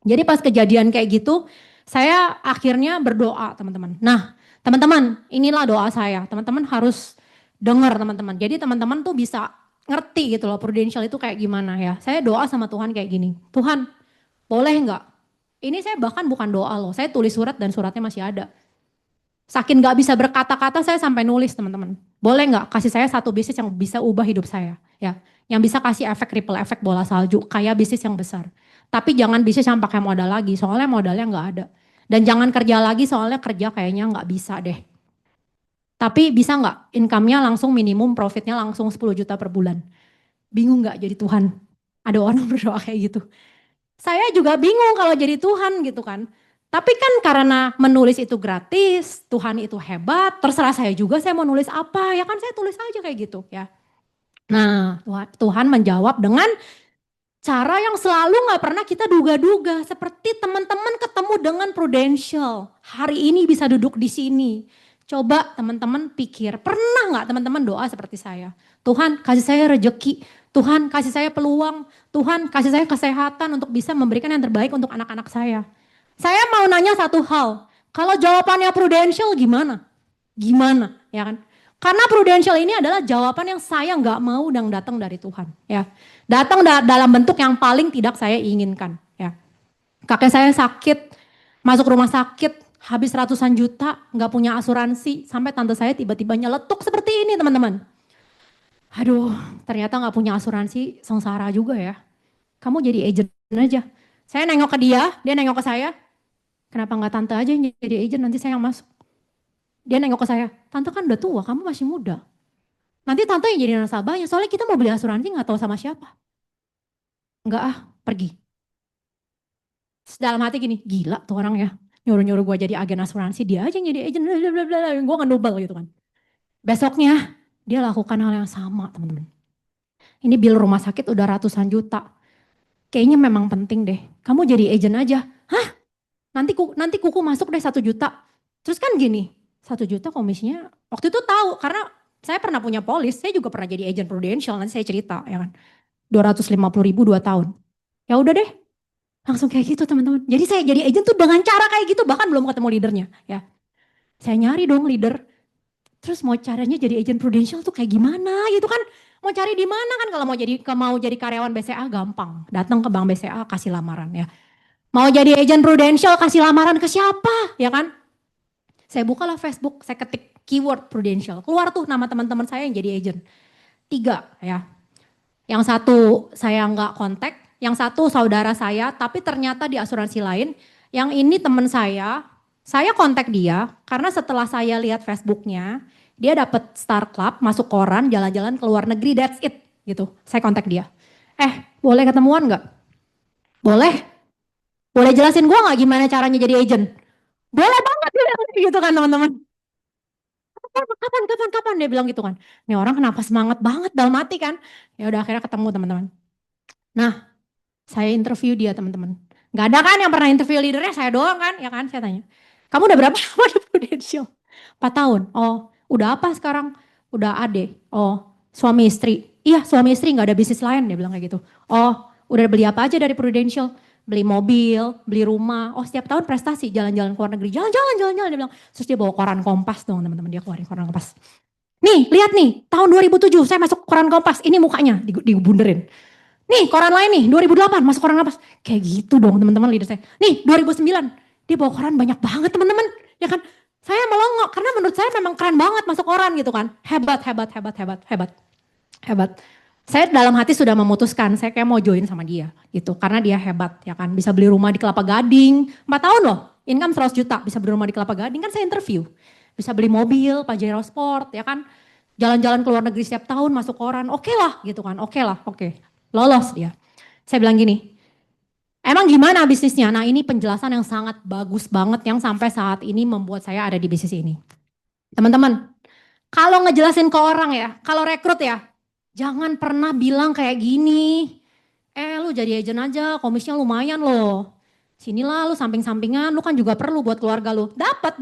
Jadi pas kejadian kayak gitu, saya akhirnya berdoa teman-teman. Nah teman-teman, inilah doa saya. Teman-teman harus dengar teman-teman. Jadi teman-teman tuh bisa ngerti gitu loh Prudential itu kayak gimana ya. Saya doa sama Tuhan kayak gini. Tuhan, boleh nggak? Ini saya bahkan bukan doa loh. Saya tulis surat dan suratnya masih ada. Saking nggak bisa berkata-kata saya sampai nulis teman-teman. Boleh nggak kasih saya satu bisnis yang bisa ubah hidup saya ya. Yang bisa kasih efek ripple efek bola salju kayak bisnis yang besar. Tapi jangan bisnis yang pakai modal lagi soalnya modalnya nggak ada. Dan jangan kerja lagi soalnya kerja kayaknya nggak bisa deh. Tapi bisa nggak income-nya langsung minimum profitnya langsung 10 juta per bulan. Bingung nggak jadi Tuhan? Ada orang berdoa kayak gitu. Saya juga bingung kalau jadi Tuhan gitu kan. Tapi kan karena menulis itu gratis, Tuhan itu hebat, terserah saya juga saya mau nulis apa, ya kan saya tulis aja kayak gitu ya. Nah Tuhan menjawab dengan cara yang selalu gak pernah kita duga-duga. Seperti teman-teman ketemu dengan Prudential, hari ini bisa duduk di sini. Coba teman-teman pikir, pernah gak teman-teman doa seperti saya? Tuhan kasih saya rejeki, Tuhan kasih saya peluang, Tuhan kasih saya kesehatan untuk bisa memberikan yang terbaik untuk anak-anak saya. Saya mau nanya satu hal, kalau jawabannya Prudential gimana? Gimana, ya kan? Karena Prudential ini adalah jawaban yang saya nggak mau dan datang dari Tuhan, ya. Datang dalam bentuk yang paling tidak saya inginkan, ya. Kakek saya sakit, masuk rumah sakit, habis ratusan juta, nggak punya asuransi, sampai tante saya tiba-tiba nyeletuk seperti ini, teman-teman. Aduh, ternyata nggak punya asuransi, sengsara juga ya. Kamu jadi agent aja. Saya nengok ke dia nengok ke saya. Kenapa nggak tante aja yang jadi agent, nanti saya yang masuk. Dia nengok ke saya, tante kan udah tua, kamu masih muda. Nanti tante yang jadi nasabahnya, soalnya kita mau beli asuransi nggak tahu sama siapa. Enggak ah, pergi. Dalam hati gini, gila tuh orang ya, nyuruh-nyuruh gue jadi agen asuransi, dia aja yang jadi agent, gue ngedouble gitu kan. Besoknya dia lakukan hal yang sama teman-teman. Ini bill rumah sakit udah ratusan juta. Kayaknya memang penting deh, kamu jadi agent aja. Hah? Nanti kuku masuk deh 1 juta. Terus kan gini, 1 juta komisinya, waktu itu tahu karena saya pernah punya polis, saya juga pernah jadi agent Prudential, nanti saya cerita ya kan. 250.000 2 tahun. Ya udah deh, langsung kayak gitu teman-teman. Jadi saya jadi agent tuh dengan cara kayak gitu, bahkan belum ketemu leadernya ya. Saya nyari dong leader, terus mau caranya jadi agent Prudential tuh kayak gimana gitu kan. Mau cari di mana kan, kalau mau jadi karyawan BCA gampang. Datang ke bank BCA kasih lamaran ya. Mau jadi agent Prudential kasih lamaran ke siapa ya kan. Saya bukalah Facebook, saya ketik keyword Prudential. Keluar tuh nama teman-teman saya yang jadi agent. 3 ya. Yang satu saya nggak kontak, yang satu saudara saya tapi ternyata di asuransi lain. Yang ini teman saya, Saya kontak dia karena setelah saya lihat Facebooknya, dia dapat Star Club, masuk koran, jalan-jalan ke luar negeri, that's it gitu. Saya kontak dia. Boleh ketemuan nggak? Boleh. Boleh jelasin gue nggak gimana caranya jadi agent? Boleh banget dia bilang gitu kan teman-teman. Kapan dia bilang gitu kan. Nih orang kenapa semangat banget dalam hati kan. Ya udah akhirnya ketemu teman-teman. Nah, saya interview dia teman-teman. Gak ada kan yang pernah interview leadernya saya doang kan, ya kan? Saya tanya. Kamu udah berapa lama di Prudential? 4 tahun. Oh, udah apa sekarang? Udah ade. Oh, suami istri. Iya, suami istri nggak ada bisnis lain dia bilang kayak gitu. Oh, udah beli apa aja dari Prudential? Beli mobil, beli rumah. Oh, setiap tahun prestasi, jalan-jalan ke luar negeri. Jalan-jalan dia bilang. Terus dia bawa koran Kompas dong teman-teman, dia keluarin koran Kompas. Nih, lihat nih, tahun 2007 saya masuk koran Kompas. Ini mukanya dibunderin. Nih koran lain nih 2008 masuk koran apa? Kayak gitu dong teman-teman leader saya. Nih 2009 dia bawa koran banyak banget teman-teman. Ya kan? Saya melongok karena menurut saya memang keren banget masuk koran gitu kan. Hebat, hebat, hebat, hebat, hebat. Hebat. Saya dalam hati sudah memutuskan saya kayak mau join sama dia gitu. Karena dia hebat ya kan. Bisa beli rumah di Kelapa Gading. 4 tahun loh. Income 100 juta bisa beli rumah di Kelapa Gading kan saya interview. Bisa beli mobil, Pajero Sport ya kan. Jalan-jalan ke luar negeri setiap tahun masuk koran. Oke lah gitu kan. Oke lah, oke. Lolos dia. Saya bilang gini, emang gimana bisnisnya? Nah ini penjelasan yang sangat bagus banget yang sampai saat ini membuat saya ada di bisnis ini. Teman-teman, kalau ngejelasin ke orang ya, kalau rekrut ya, jangan pernah bilang kayak gini. Lu jadi agent aja, komisinya lumayan loh. Sinilah lu samping-sampingan, lu kan juga perlu buat keluarga lu. Dapat.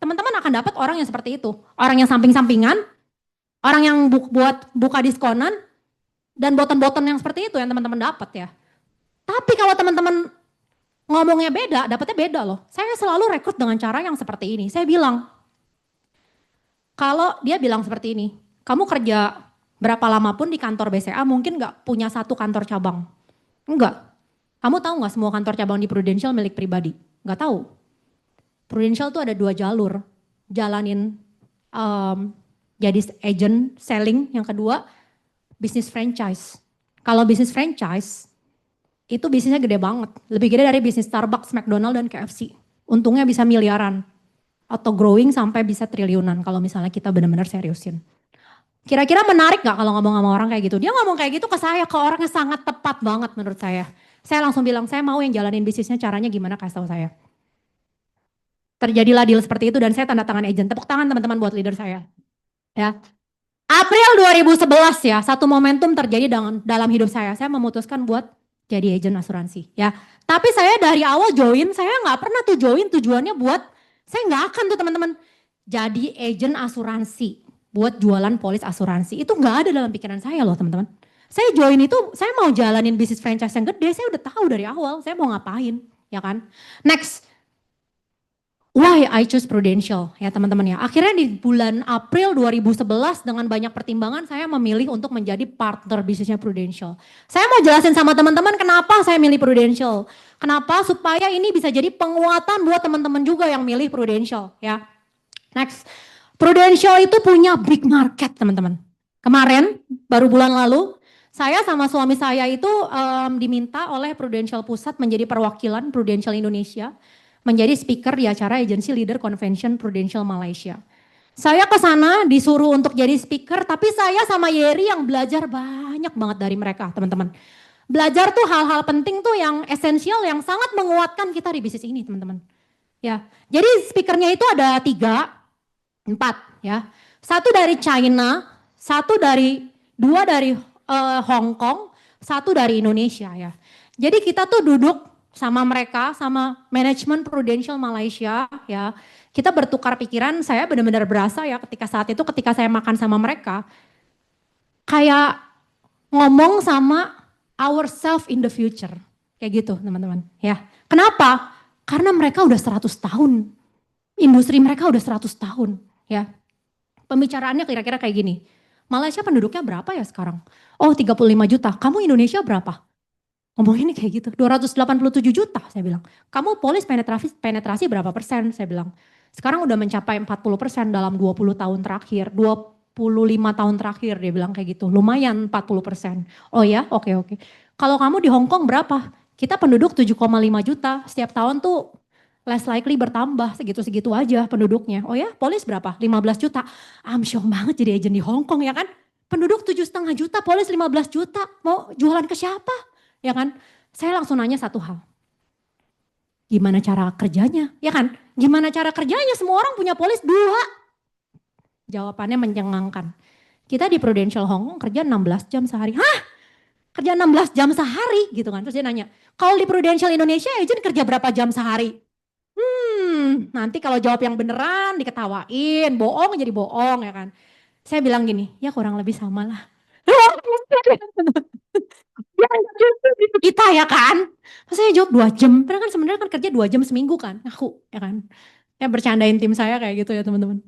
Teman-teman akan dapat orang yang seperti itu. Orang yang samping-sampingan, orang yang buat buka diskonan, dan boton-boton yang seperti itu yang teman-teman dapat ya. Tapi kalau teman-teman ngomongnya beda, dapatnya beda loh. Saya selalu rekrut dengan cara yang seperti ini. Saya bilang, kalau dia bilang seperti ini, kamu kerja berapa lama pun di kantor BCA mungkin nggak punya satu kantor cabang. Enggak. Kamu tahu nggak semua kantor cabang di Prudential milik pribadi? Nggak tahu. Prudential tuh ada 2 jalur. Jalanin jadi agent selling, yang kedua bisnis franchise. Kalau bisnis franchise, itu bisnisnya gede banget. Lebih gede dari bisnis Starbucks, McDonald, dan KFC. Untungnya bisa miliaran. Atau growing sampai bisa triliunan kalau misalnya kita benar-benar seriusin. Kira-kira menarik gak kalau ngomong sama orang kayak gitu? Dia ngomong kayak gitu ke saya, ke orangnya sangat tepat banget menurut saya. Saya langsung bilang, saya mau yang jalanin bisnisnya caranya gimana, kasih tahu saya. Terjadilah deal seperti itu dan saya tanda tangan agent. Tepuk tangan teman-teman buat leader saya. Ya. April 2011 ya, satu momentum terjadi dalam hidup saya. Saya memutuskan buat jadi agent asuransi ya. Tapi saya dari awal join, saya nggak pernah tuh join tujuannya buat, saya nggak akan tuh teman-teman jadi agent asuransi buat jualan polis asuransi. Itu nggak ada dalam pikiran saya loh teman-teman. Saya join itu, saya mau jalanin bisnis franchise yang gede, saya udah tahu dari awal saya mau ngapain, ya kan. Next, why I choose Prudential ya teman-teman ya. Akhirnya di bulan April 2011 dengan banyak pertimbangan saya memilih untuk menjadi partner bisnisnya Prudential. Saya mau jelasin sama teman-teman kenapa saya milih Prudential. Kenapa? Supaya ini bisa jadi penguatan buat teman-teman juga yang milih Prudential ya. Next, Prudential itu punya big market teman-teman. Kemarin baru bulan lalu saya sama suami saya itu diminta oleh Prudential Pusat menjadi perwakilan Prudential Indonesia, menjadi speaker di acara Agency Leader Convention Prudential Malaysia. Saya ke sana disuruh untuk jadi speaker, tapi saya sama Yeri yang belajar banyak banget dari mereka, teman-teman. Belajar tuh hal-hal penting tuh yang esensial, yang sangat menguatkan kita di bisnis ini, teman-teman. Ya, jadi speakernya itu ada 3, 4 ya. 1 dari China, 2 dari Hong Kong, 1 dari Indonesia ya. Jadi kita tuh duduk sama mereka, sama manajemen Prudential Malaysia ya. Kita bertukar pikiran, saya benar-benar berasa ya ketika saat itu ketika saya makan sama mereka, kayak ngomong sama ourselves in the future. Kayak gitu teman-teman ya. Kenapa? Karena mereka udah 100 tahun. Industri mereka udah 100 tahun ya. Pembicaraannya kira-kira kayak gini. Malaysia penduduknya berapa ya sekarang? Oh 35 juta. Kamu Indonesia berapa? Ngomongin kayak gitu, 287 juta saya bilang. Kamu polis penetrasi berapa persen? Saya bilang. Sekarang udah mencapai 40% dalam 20 tahun terakhir, 25 tahun terakhir dia bilang kayak gitu. Lumayan 40%. Oh ya, oke. Kalau kamu di Hong Kong berapa? Kita penduduk 7,5 juta, setiap tahun tuh less likely bertambah segitu-segitu aja penduduknya. Oh ya, polis berapa? 15 juta. Amsyong banget jadi agent di Hong Kong ya kan? Penduduk 7,5 juta, polis 15 juta. Mau jualan ke siapa? Ya kan? Saya langsung nanya satu hal. Gimana cara kerjanya? Ya kan? Gimana cara kerjanya? Semua orang punya polis dua. Jawabannya mencengangkan. Kita di Prudential Hong Kong kerja 16 jam sehari. Hah? Kerja 16 jam sehari gitu kan. Terus dia nanya, kalau di Prudential Indonesia agent kerja berapa jam sehari? Nanti kalau jawab yang beneran diketawain, bohong jadi bohong ya kan. Saya bilang gini, ya kurang lebih sama lah. Kita ya kan. Terus saya jawab 2 jam, padahal kan sebenarnya kan kerja 2 jam seminggu kan, aku ya kan. Ya bercandain tim saya kayak gitu ya teman-teman.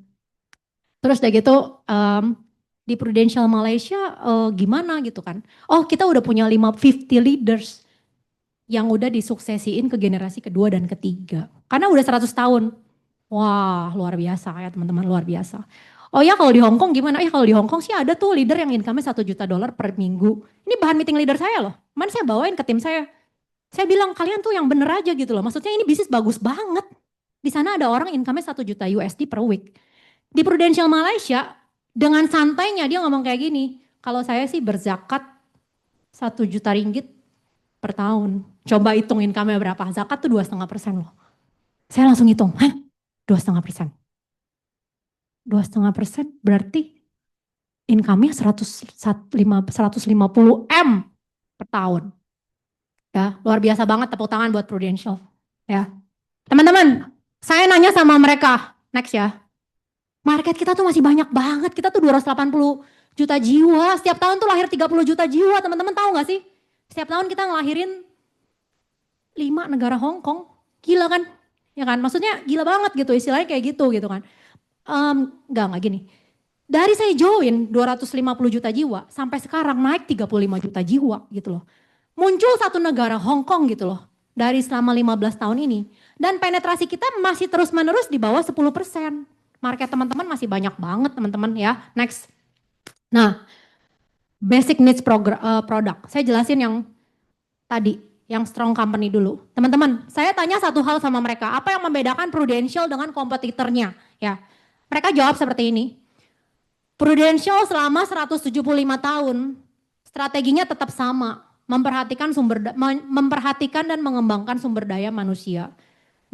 Terus udah gitu di Prudential Malaysia gimana gitu kan. Oh kita udah punya 50 leaders yang udah disuksesiin ke generasi kedua dan ketiga. Karena udah 100 tahun. Wah luar biasa ya teman-teman, luar biasa. Oh ya kalau di Hong Kong gimana? Ya kalau di Hong Kong sih ada tuh leader yang income-nya 1 juta dolar per minggu. Ini bahan meeting leader saya loh. Mana saya bawain ke tim saya. Saya bilang kalian tuh yang bener aja gitu loh. Maksudnya ini bisnis bagus banget. Di sana ada orang income-nya 1 juta USD per week. Di Prudential Malaysia dengan santainya dia ngomong kayak gini. Kalau saya sih berzakat 1 juta ringgit per tahun. Coba hitung income-nya berapa. Zakat tuh 2,5% loh. Saya langsung hitung. Hah? 2,5%. 2,5% berarti income-nya 150 M per tahun. Ya, luar biasa banget, tepuk tangan buat Prudential. Ya. Teman-teman, saya nanya sama mereka, next ya. Market kita tuh masih banyak banget, kita tuh 280 juta jiwa, setiap tahun tuh lahir 30 juta jiwa, teman-teman tahu gak sih? Setiap tahun kita ngelahirin 5 negara Hong Kong, gila kan? Ya kan, maksudnya gila banget gitu, istilahnya kayak gitu kan. Enggak gini. Dari saya join 250 juta jiwa, sampai sekarang naik 35 juta jiwa gitu loh. Muncul satu negara Hong Kong gitu loh, dari selama 15 tahun ini. Dan penetrasi kita masih terus menerus di bawah 10%. Market teman-teman masih banyak banget teman-teman ya. Next. Nah, basic needs product. Saya jelasin yang tadi, yang strong company dulu. Teman-teman, saya tanya satu hal sama mereka, apa yang membedakan Prudential dengan kompetitornya? Ya, mereka jawab seperti ini. Prudential selama 175 tahun, strateginya tetap sama, memperhatikan dan mengembangkan sumber daya manusia.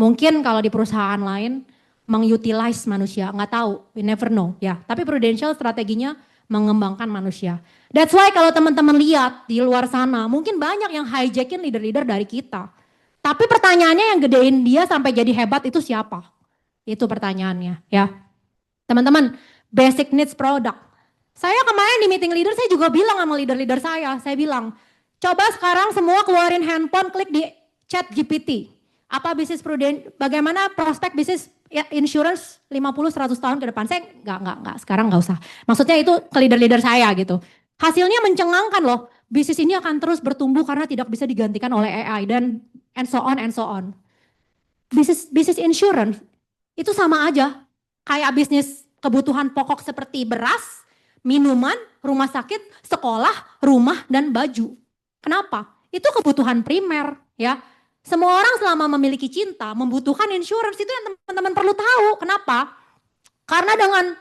Mungkin kalau di perusahaan lain mengutilize manusia, nggak tahu, we never know ya. Tapi Prudential strateginya mengembangkan manusia. That's why kalau teman-teman lihat di luar sana, mungkin banyak yang hijackin leader-leader dari kita. Tapi pertanyaannya yang gedein dia sampai jadi hebat itu siapa? Itu pertanyaannya ya. Teman-teman, basic needs product. Saya kemarin di meeting leader, saya juga bilang sama leader-leader saya bilang, coba sekarang semua keluarin handphone, klik di chat GPT. Apa bisnis bagaimana prospek bisnis insurance 50-100 tahun ke depan. Saya enggak, sekarang enggak usah. Maksudnya itu ke leader-leader saya gitu. Hasilnya mencengangkan loh, bisnis ini akan terus bertumbuh karena tidak bisa digantikan oleh AI dan and so on. Bisnis insurance itu sama aja kayak bisnis kebutuhan pokok seperti beras, minuman, rumah sakit, sekolah, rumah, dan baju. Kenapa? Itu kebutuhan primer ya. Semua orang selama memiliki cinta membutuhkan insurance, itu yang teman-teman perlu tahu. Kenapa? Karena dengan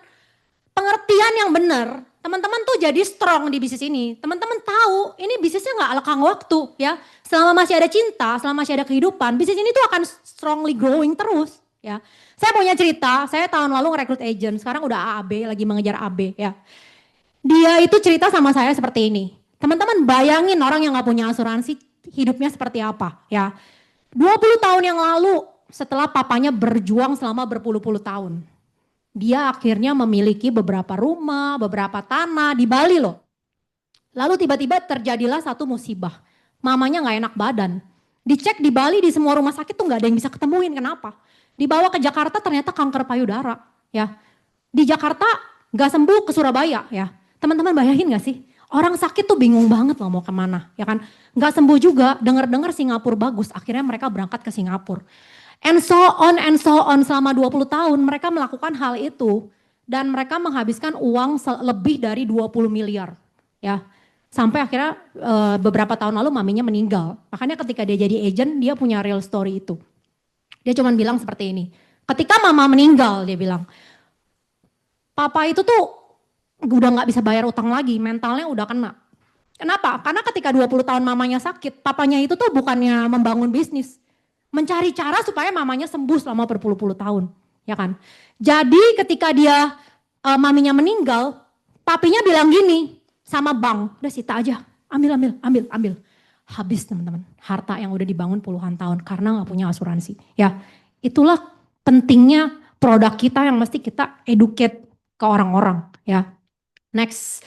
pengertian yang benar, teman-teman tuh jadi strong di bisnis ini. Teman-teman tahu ini bisnisnya nggak lekang waktu ya. Selama masih ada cinta, selama masih ada kehidupan, bisnis ini tuh akan strongly growing terus ya. Saya punya cerita, saya tahun lalu ngerekrut agent, sekarang udah AAB, lagi mengejar AB ya. Dia itu cerita sama saya seperti ini. Teman-teman bayangin orang yang nggak punya asuransi hidupnya seperti apa ya. 20 tahun yang lalu setelah papanya berjuang selama berpuluh-puluh tahun. Dia akhirnya memiliki beberapa rumah, beberapa tanah di Bali loh. Lalu tiba-tiba terjadilah satu musibah. Mamanya nggak enak badan. Dicek di Bali di semua rumah sakit tuh nggak ada yang bisa ketemuin. Kenapa? Dibawa ke Jakarta ternyata kanker payudara. Ya, di Jakarta nggak sembuh ke Surabaya ya. Teman-teman bayangin nggak sih? Orang sakit tuh bingung banget loh mau kemana, ya kan? Nggak sembuh juga, dengar-dengar Singapura bagus, akhirnya mereka berangkat ke Singapura. And so on selama 20 tahun mereka melakukan hal itu dan mereka menghabiskan uang lebih dari 20 miliar, ya. Sampai akhirnya beberapa tahun lalu maminya meninggal. Makanya ketika dia jadi agent dia punya real story itu. Dia cuma bilang seperti ini. Ketika mama meninggal, dia bilang, papa itu tuh udah nggak bisa bayar utang lagi, mentalnya udah kena. Kenapa? Karena ketika 20 tahun mamanya sakit, papanya itu tuh bukannya membangun bisnis, mencari cara supaya mamanya sembuh selama berpuluh-puluh tahun, ya kan? Jadi ketika dia maminya meninggal, papinya bilang gini sama bank, udah sita aja, ambil, ambil, ambil, ambil. Habis teman-teman, harta yang udah dibangun puluhan tahun karena nggak punya asuransi. Ya, itulah pentingnya produk kita yang mesti kita educate ke orang-orang. Ya, next.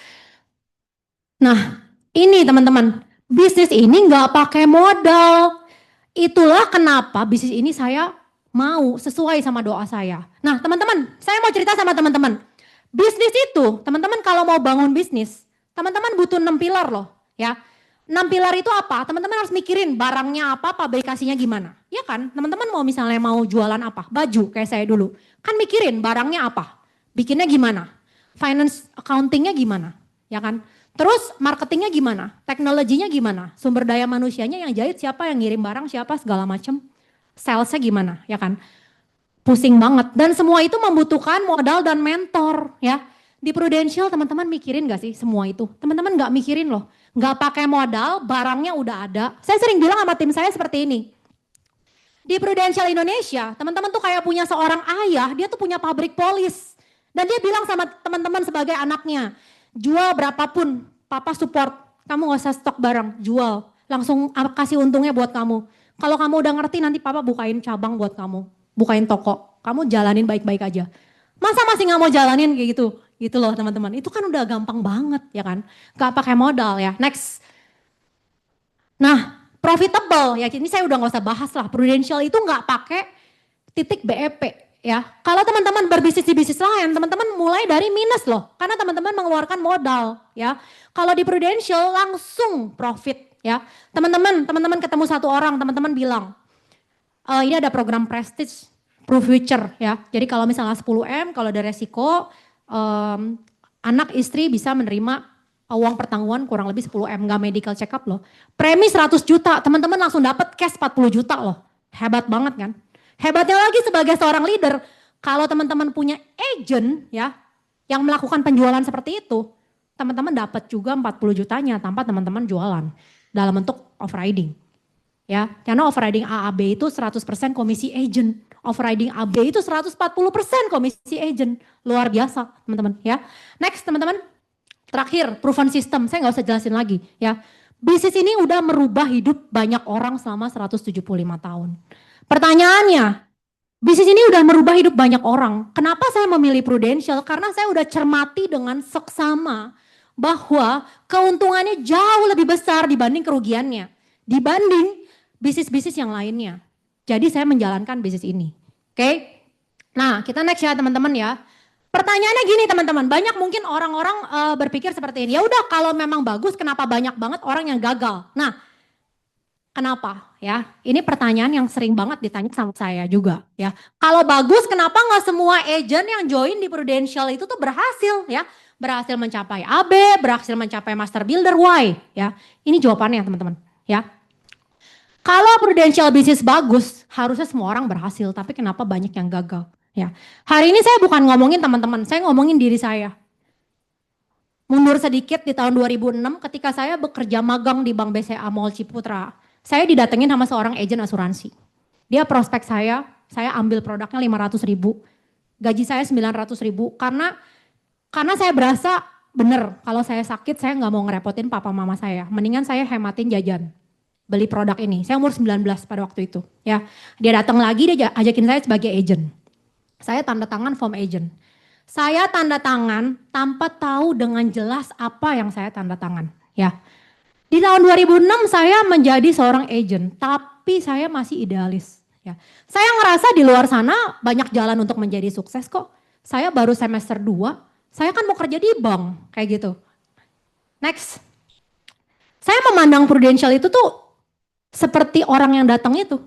Nah, ini teman-teman, bisnis ini nggak pakai modal. Itulah kenapa bisnis ini saya mau sesuai sama doa saya. Nah, teman-teman, saya mau cerita sama teman-teman. Bisnis itu, teman-teman kalau mau bangun bisnis, teman-teman butuh 6 pilar loh, ya. 6 pilar itu apa? Teman-teman harus mikirin barangnya apa, pabrikasinya gimana. Ya kan? Teman-teman mau misalnya mau jualan apa? Baju kayak saya dulu. Kan mikirin barangnya apa? Bikinnya gimana? Finance accountingnya gimana? Ya kan? Terus marketingnya gimana? Teknologinya gimana? Sumber daya manusianya yang jahit siapa, yang ngirim barang siapa, segala macam. Salesnya gimana? Ya kan? Pusing banget. Dan semua itu membutuhkan modal dan mentor ya. Di Prudential teman-teman mikirin gak sih semua itu? Teman-teman gak mikirin loh. Gak pakai modal, barangnya udah ada. Saya sering bilang sama tim saya seperti ini. Di Prudential Indonesia, teman-teman tuh kayak punya seorang ayah, dia tuh punya pabrik polis. Dan dia bilang sama teman-teman sebagai anaknya, jual berapapun, papa support. Kamu gak usah stok barang, jual. Langsung kasih untungnya buat kamu. Kalau kamu udah ngerti nanti papa bukain cabang buat kamu. Bukain toko, kamu jalanin baik-baik aja. Masa masih gak mau jalanin kayak gitu? Gitu loh teman-teman, itu kan udah gampang banget ya kan. Gak pakai modal ya, next. Nah, profitable ya, ini saya udah nggak usah bahas lah. Prudential itu nggak pakai titik BEP ya. Kalau teman-teman berbisnis di bisnis lain, teman-teman mulai dari minus loh, karena teman-teman mengeluarkan modal ya. Kalau di Prudential langsung profit ya. Teman-teman ketemu satu orang, teman-teman bilang, ini ada program Prestige Pro Future ya. Jadi kalau misalnya 10M, kalau ada resiko, anak istri bisa menerima uang pertanggungan kurang lebih 10M, nggak medical check up loh. Premi 100 juta, teman-teman langsung dapat cash 40 juta loh. Hebat banget kan? Hebatnya lagi sebagai seorang leader, kalau teman-teman punya agent ya, yang melakukan penjualan seperti itu, teman-teman dapat juga 40 jutanya tanpa teman-teman jualan dalam bentuk off-riding. Ya, karena off-riding AAB itu 100% komisi agent. Off-riding AB itu 140% komisi agent. Luar biasa teman-teman ya. Next teman-teman. Terakhir, proven system, saya nggak usah jelasin lagi ya. Bisnis ini udah merubah hidup banyak orang selama 175 tahun. Pertanyaannya, bisnis ini udah merubah hidup banyak orang. Kenapa saya memilih Prudential? Karena saya udah cermati dengan seksama bahwa keuntungannya jauh lebih besar dibanding kerugiannya. Dibanding bisnis-bisnis yang lainnya. Jadi saya menjalankan bisnis ini. Oke? Nah, kita next ya teman-teman ya. Pertanyaannya gini teman-teman, banyak mungkin orang-orang berpikir seperti ini. Ya udah kalau memang bagus, kenapa banyak banget orang yang gagal? Nah, kenapa ya? Ini pertanyaan yang sering banget ditanya sama saya juga ya. Kalau bagus, kenapa nggak semua agent yang join di Prudential itu tuh berhasil ya? Berhasil mencapai AB, berhasil mencapai Master Builder, why? Ya, ini jawabannya teman-teman ya. Kalau Prudential bisnis bagus, harusnya semua orang berhasil. Tapi kenapa banyak yang gagal? Ya, hari ini saya bukan ngomongin teman-teman, saya ngomongin diri saya. Mundur sedikit di tahun 2006 ketika saya bekerja magang di Bank BCA Mall Ciputra. Saya didatengin sama seorang agen asuransi. Dia prospek saya ambil produknya 500 ribu. Gaji saya 900 ribu karena saya berasa bener kalau saya sakit saya nggak mau ngerepotin papa mama saya. Mendingan saya hematin jajan. Beli produk ini. Saya umur 19 pada waktu itu. Ya, dia datang lagi, dia ajakin saya sebagai agent. Saya tanda tangan form agent. Saya tanda tangan tanpa tahu dengan jelas apa yang saya tanda tangan. Ya, di tahun 2006 saya menjadi seorang agent, tapi saya masih idealis. Ya, saya ngerasa di luar sana banyak jalan untuk menjadi sukses kok. Saya baru semester 2, saya kan mau kerja di bank kayak gitu. Next, saya memandang Prudential itu tuh seperti orang yang datang itu,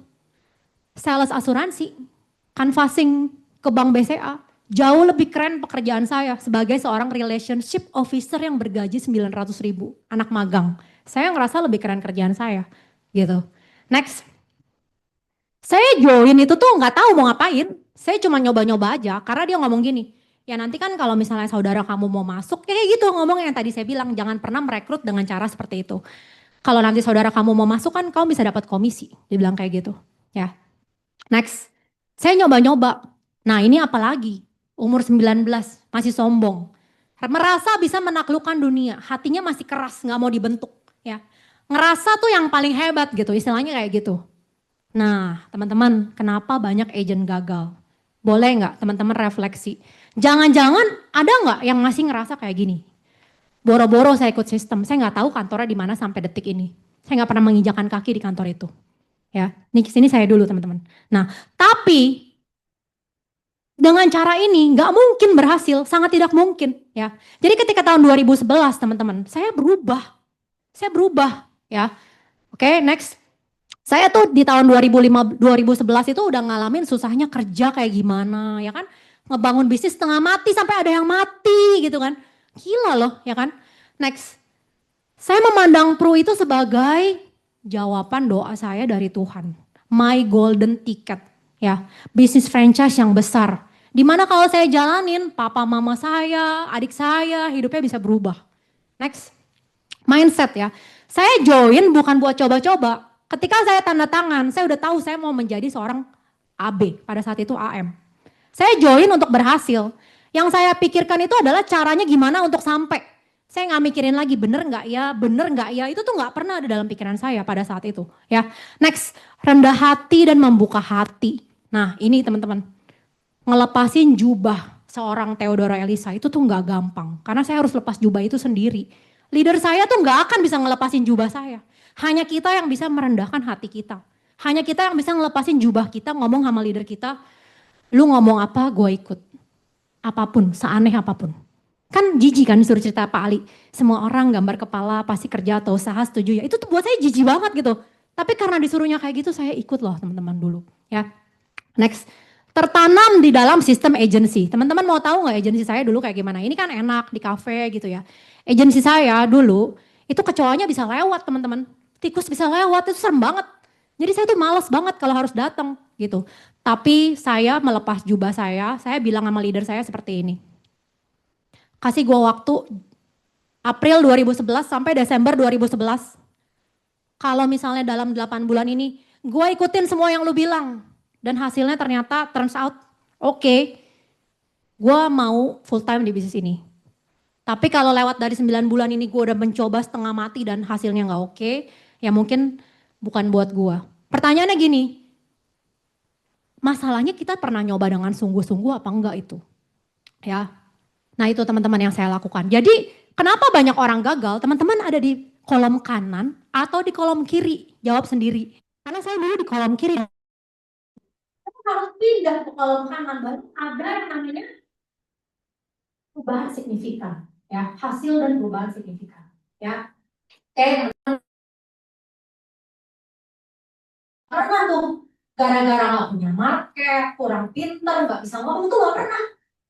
sales asuransi, canvassing ke Bank BCA, jauh lebih keren pekerjaan saya sebagai seorang relationship officer yang bergaji 900 ribu, anak magang. Saya ngerasa lebih keren kerjaan saya, gitu. Next. Saya join itu tuh nggak tahu mau ngapain. Saya cuma nyoba-nyoba aja karena dia ngomong gini. Ya nanti kan kalau misalnya saudara kamu mau masuk, ya kayak gitu ngomong yang tadi saya bilang, jangan pernah merekrut dengan cara seperti itu. Kalau nanti saudara kamu mau masuk kan kamu bisa dapat komisi. Dia bilang kayak gitu. Ya. Next. Saya nyoba-nyoba. Nah, ini apalagi? Umur 19, masih sombong. Merasa bisa menaklukkan dunia, hatinya masih keras, nggak mau dibentuk, ya. Ngerasa tuh yang paling hebat gitu, istilahnya kayak gitu. Nah, teman-teman, kenapa banyak agent gagal? Boleh nggak teman-teman refleksi? Jangan-jangan ada nggak yang masih ngerasa kayak gini? Boro-boro saya ikut sistem, saya nggak tahu kantornya di mana sampai detik ini. Saya nggak pernah menginjakan kaki di kantor itu. Ya, ini sini saya dulu teman-teman. Nah, tapi dengan cara ini nggak mungkin berhasil, sangat tidak mungkin. Ya, jadi ketika tahun 2011 teman-teman, saya berubah. Ya, oke, next. Saya tuh di tahun 2011 itu udah ngalamin susahnya kerja kayak gimana, ya kan? Ngebangun bisnis setengah mati sampai ada yang mati gitu kan. Gila loh, ya kan? Next. Saya memandang Pru itu sebagai jawaban doa saya dari Tuhan. My golden ticket, ya. Bisnis franchise yang besar. Dimana kalau saya jalanin, papa mama saya, adik saya, hidupnya bisa berubah. Next. Mindset ya. Saya join bukan buat coba-coba. Ketika saya tanda tangan, saya udah tahu saya mau menjadi seorang AB, pada saat itu AM. Saya join untuk berhasil. Yang saya pikirkan itu adalah caranya gimana untuk sampai. Saya nggak mikirin lagi bener nggak ya, itu tuh nggak pernah ada dalam pikiran saya pada saat itu. Ya, next, rendah hati dan membuka hati. Nah ini teman-teman, ngelepasin jubah seorang Theodora Elisa itu tuh nggak gampang. Karena saya harus lepas jubah itu sendiri. Leader saya tuh nggak akan bisa ngelepasin jubah saya. Hanya kita yang bisa merendahkan hati kita. Hanya kita yang bisa ngelepasin jubah kita, ngomong sama leader kita, lu ngomong apa gue ikut. Apapun, seaneh apapun. Kan jijik kan disuruh cerita Pak Ali. Semua orang gambar kepala pasti kerja atau usaha setuju ya. Itu tuh buat saya jijik banget gitu. Tapi karena disuruhnya kayak gitu saya ikut loh teman-teman dulu. Ya, next. Tertanam di dalam sistem agency. Teman-teman mau tahu nggak agency saya dulu kayak gimana? Ini kan enak di kafe gitu ya. Agency saya dulu itu kecoanya bisa lewat teman-teman. Tikus bisa lewat itu serem banget. Jadi saya tuh males banget kalau harus datang gitu. Tapi saya melepas jubah saya bilang sama leader saya seperti ini. Kasih gue waktu April 2011 sampai Desember 2011. Kalau misalnya dalam 8 bulan ini gue ikutin semua yang lu bilang. Dan hasilnya ternyata turns out oke. Gue mau full time di bisnis ini. Tapi kalau lewat dari 9 bulan ini gue udah mencoba setengah mati dan hasilnya nggak oke, ya mungkin bukan buat gue. Pertanyaannya gini, masalahnya kita pernah nyoba dengan sungguh-sungguh apa enggak itu? Ya, nah itu teman-teman yang saya lakukan. Jadi kenapa banyak orang gagal? Teman-teman ada di kolom kanan atau di kolom kiri? Jawab sendiri. Karena saya dulu di kolom kiri. Harus pindah ke kolom kanan baru ada yang namanya perubahan signifikan, ya, hasil dan perubahan signifikan, ya. Oke, karena tuh gara-gara nggak punya market, kurang pinter, nggak bisa ngomong tuh nggak pernah.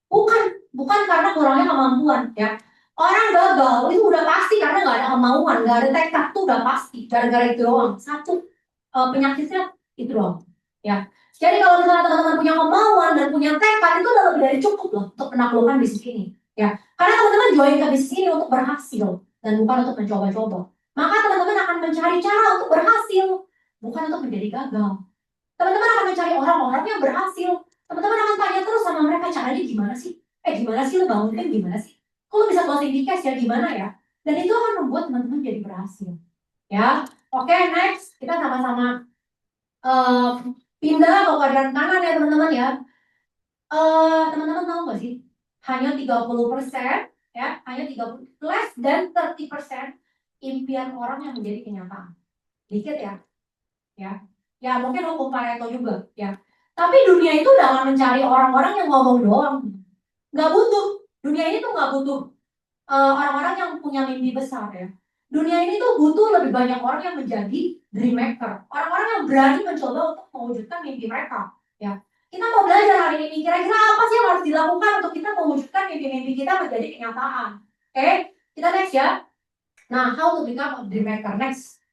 Bukan, bukan karena kurangnya kemampuan, ya. Orang gagal itu udah pasti karena nggak ada kemauan, nggak ada tekad tuh udah pasti. Gara-gara itu doang. Satu penyakitnya itu doang, ya. Jadi kalau misalnya teman-teman punya kemauan dan punya tekad itu udah lebih dari cukup loh untuk menaklukkan bisnis ini, ya. Karena teman-teman join ke bisnis ini untuk berhasil dan bukan untuk mencoba-coba. Maka teman-teman akan mencari cara untuk berhasil, bukan untuk menjadi gagal. Teman-teman akan mencari orang-orang yang berhasil. Teman-teman akan tanya terus sama mereka, caranya gimana sih? Gimana sih lo bangun tim gimana sih? Kalau bisa closing di cash ya gimana ya? Dan itu akan membuat teman-teman jadi berhasil. Ya, oke, next kita sama-sama pindah ke kuadran kanan ya teman-teman ya. Teman-teman tahu nggak sih? Hanya 30%, ya, hanya 30 less than 30% impian orang yang menjadi kenyataan. Dikit ya. Ya mungkin hukum Pareto juga, ya. Tapi dunia itu udah mencari orang-orang yang ngomong doang. Nggak butuh. Dunia ini tuh nggak butuh orang-orang yang punya mimpi besar ya. Dunia ini tuh butuh lebih banyak orang yang menjadi dream maker. Orang-orang yang berani mencoba untuk mewujudkan mimpi mereka. Ya. Kita mau belajar hari ini, kira-kira apa sih yang harus dilakukan untuk kita mewujudkan mimpi-mimpi kita menjadi kenyataan. Oke, kita next ya. Nah, how to become a dream maker next.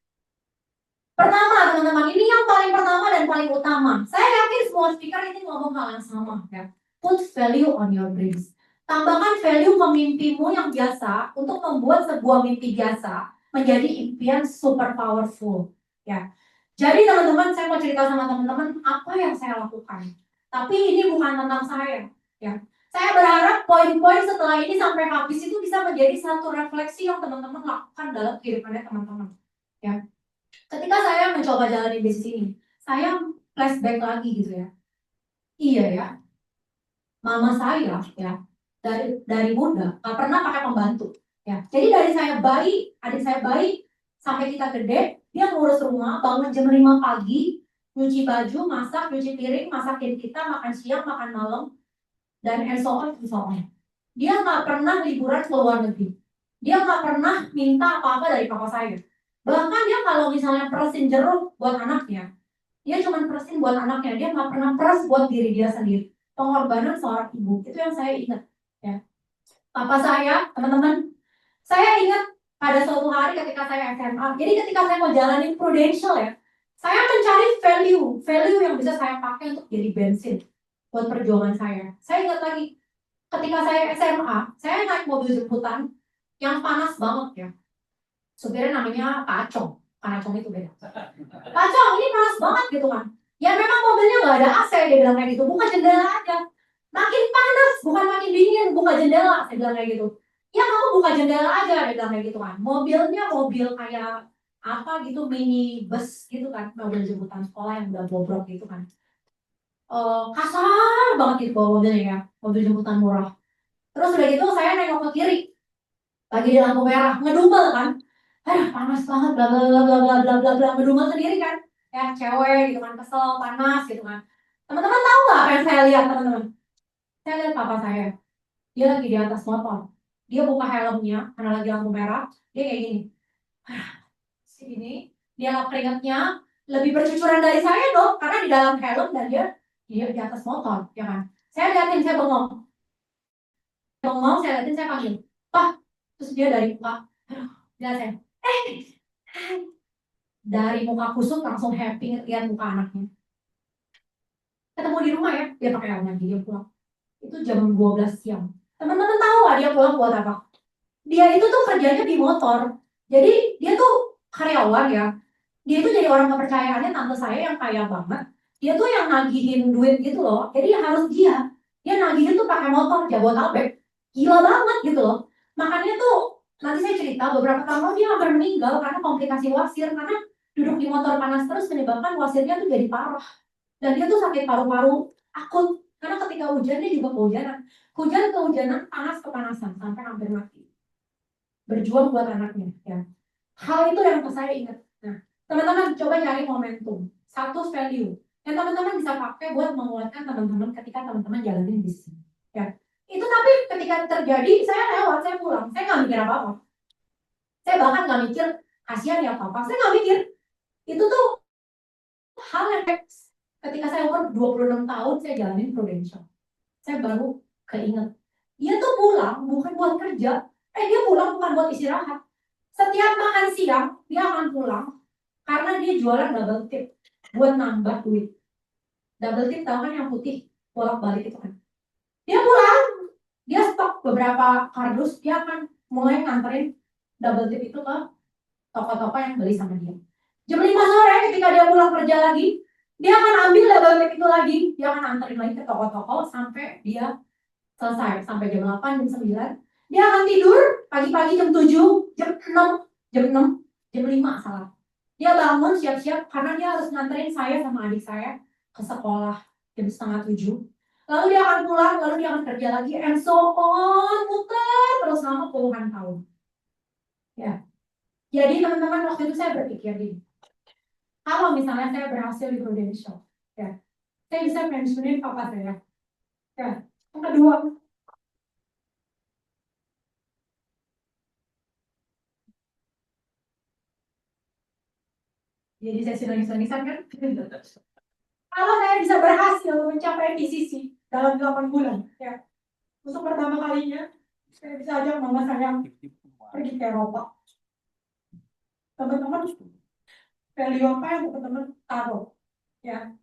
Pertama, teman-teman, ini yang paling pertama dan paling utama. Saya yakin semua speaker ini ngomong hal yang sama, ya. Put value on your dreams. Tambahkan value ke mimpimu yang biasa untuk membuat sebuah mimpi biasa menjadi impian super powerful, ya. Jadi teman-teman, saya mau cerita sama teman-teman apa yang saya lakukan. Tapi ini bukan tentang saya, ya. Saya berharap poin-poin setelah ini sampai habis itu bisa menjadi satu refleksi yang teman-teman lakukan dalam kehidupannya teman-teman, ya. Ketika saya mencoba jalanin bisnis ini, saya flashback lagi gitu ya. Iya ya, mama saya ya dari muda nggak pernah pakai pembantu ya. Jadi dari saya bayi, adik saya bayi sampai kita gede, dia ngurus rumah, bangun jam 5 pagi, nyuci baju, masak, nyuci piring, masakin kita, makan siang, makan malam, dan and so on, and so on. Dia nggak pernah liburan ke luar negeri. Dia nggak pernah minta apa-apa dari papa saya. Bahkan dia kalau misalnya perasin jeruk buat anaknya, dia cuma perasin buat anaknya, dia nggak pernah peras buat diri dia sendiri. Pengorbanan seorang ibu, itu yang saya ingat. Ya. Papa saya, teman-teman, saya ingat pada suatu hari ketika saya SMA, jadi ketika saya mau jalanin Prudential ya, saya mencari value yang bisa saya pakai untuk jadi bensin buat perjuangan saya. Saya ingat lagi, ketika saya SMA, saya naik mobil jemputan yang panas banget ya. Supirnya namanya Pak Acong, bukan Acong itu beda. Pak Acong, ini panas banget gitu kan. Ya memang mobilnya nggak ada AC, dia bilang kayak gitu. Buka jendela aja. Makin panas, bukan makin dingin, buka jendela, saya bilang kayak gitu. Ya kamu buka jendela aja, dia bilang kayak gitu kan. Mobilnya mobil kayak apa gitu, mini bus gitu kan, mobil jemputan sekolah yang udah bobrok gitu kan. Kasar banget gitu bawa mobilnya ya, mobil jemputan murah. Terus udah gitu saya nengok ke kiri, lagi di lampu merah, ngedumel kan. Panas banget, bla bla bla bla bla bla bla bla, ngedumel sendiri kan. Ya cewek gitu kan, kesel, panas gitu kan. Teman-teman tahu nggak apa yang saya lihat teman-teman? Saya lihat papa saya, dia lagi di atas motor. Dia buka helmnya karena lagi lampu merah, dia kayak gini. Sini, dia lap keringatnya lebih bercucuran dari saya dong, karena di dalam helm dan dia di atas motor, ya kan. Saya liatin, saya bengong, saya liatin, saya panggil, Pak. Terus dia dari muka, dia saya, dari muka kusut langsung happy lihat muka anaknya. Ketemu di rumah ya, dia pakai helm lagi, dia pulang. Itu jam 12 siang. Teman-teman tahu nggak dia pulang buat apa? Dia itu tuh kerjanya di motor. Jadi dia tuh karyawan ya. Dia itu jadi orang kepercayaannya tante saya yang kaya banget. Dia tuh yang nagihin duit gitu loh. Jadi harus dia. Dia nagihin tuh pakai motor Jabodetabek. Gila banget gitu loh. Makanya tuh nanti saya cerita beberapa tahun lalu dia hampir meninggal karena komplikasi wasir. Karena duduk di motor panas terus menyebabkan wasirnya tuh jadi parah. Dan dia tuh sakit paru-paru akut. Karena ketika hujan dia juga kehujanan. Hujan kehujanan, panas kepanasan sampai hampir mati. Berjuang buat anaknya ya. Hal itu yang saya ingat. Nah, teman-teman coba cari momentum. Satu value yang teman-teman bisa pakai buat menguatkan teman-teman ketika teman-teman jalanin bisnis. Ya. Itu tapi ketika terjadi saya lewat, saya pulang, saya nggak mikir apa-apa. Saya bahkan nggak mikir kasihan ya apa-apa. Saya nggak mikir. Itu tuh hal yang ketika saya umur 26 tahun saya jalanin Prudential. Saya baru keinget. Dia tuh pulang bukan buat kerja. Dia pulang bukan buat istirahat. Setiap makan siang dia akan pulang karena dia jualan double tip buat nambah duit. Double tip tahu kan yang putih bolak-balik itu kan. Dia pulang, dia stok beberapa kardus, dia akan mulai nganterin double tip itu ke toko-toko yang beli sama dia. Jam 5 sore ketika dia pulang kerja lagi, dia akan ambil double tip itu lagi, dia akan anterin lagi ke toko-toko sampai dia selesai, sampai jam 8, jam 9. Dia akan tidur pagi-pagi jam 7, jam 5 salah. Dia bangun siap-siap karena dia harus nganterin saya sama adik saya ke sekolah jam setengah 7. Lalu dia akan pulang, lalu dia akan kerja lagi, and so on, muter terus selama puluhan tahun. Ya, jadi teman-teman waktu itu saya berpikir gini, kalau misalnya saya berhasil di Prudential, ya, saya bisa pensiunin papa saya. Ya, yang kedua, jadi sesi nangis-nangisan kan? Kalau saya bisa berhasil mencapai PCC dalam 8 bulan, ya, untuk pertama kalinya saya bisa ajak mama saya pergi ke Eropa. Teman-teman, value apa yang teman-teman taruh ya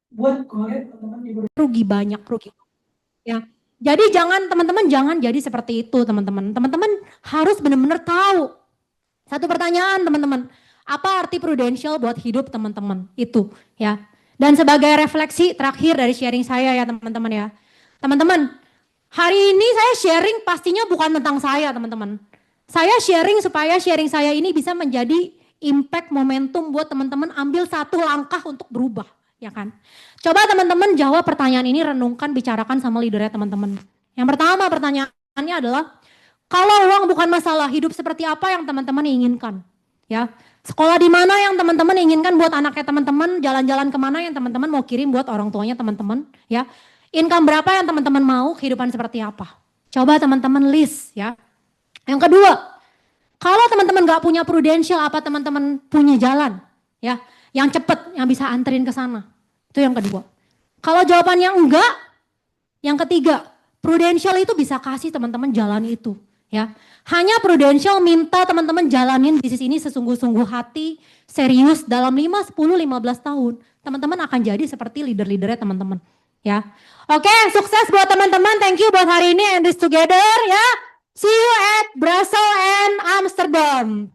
buat gue teman-teman juga rugi banyak rugi ya. Jadi jangan jadi seperti itu teman-teman. Teman-teman harus benar-benar tahu. Satu pertanyaan teman-teman, apa arti prudential buat hidup teman-teman? Itu ya. Dan sebagai refleksi terakhir dari sharing saya ya teman-teman ya. Teman-teman, hari ini saya sharing pastinya bukan tentang saya teman-teman. Saya sharing supaya sharing saya ini bisa menjadi impact momentum buat teman-teman ambil satu langkah untuk berubah, ya kan? Coba teman-teman jawab pertanyaan ini, renungkan, bicarakan sama leadernya teman-teman. Yang pertama pertanyaannya adalah, kalau uang bukan masalah, hidup seperti apa yang teman-teman inginkan? Ya, sekolah di mana yang teman-teman inginkan buat anaknya teman-teman, jalan-jalan kemana yang teman-teman mau kirim buat orang tuanya teman-teman, ya. Income berapa yang teman-teman mau, kehidupan seperti apa? Coba teman-teman list ya. Yang kedua, kalau teman-teman gak punya prudential, apa teman-teman punya jalan? Ya, yang cepet, yang bisa anterin ke sana. Itu yang kedua. Kalau jawabannya enggak, yang ketiga, prudential itu bisa kasih teman-teman jalan itu. Ya, hanya prudential minta teman-teman jalanin bisnis ini sesungguh-sungguh hati, serius dalam 5, 10, 15 tahun. Teman-teman akan jadi seperti leader-leadernya teman-teman. Ya, oke, sukses buat teman-teman. Thank you buat hari ini and this together ya. See you at Brussels and Amsterdam.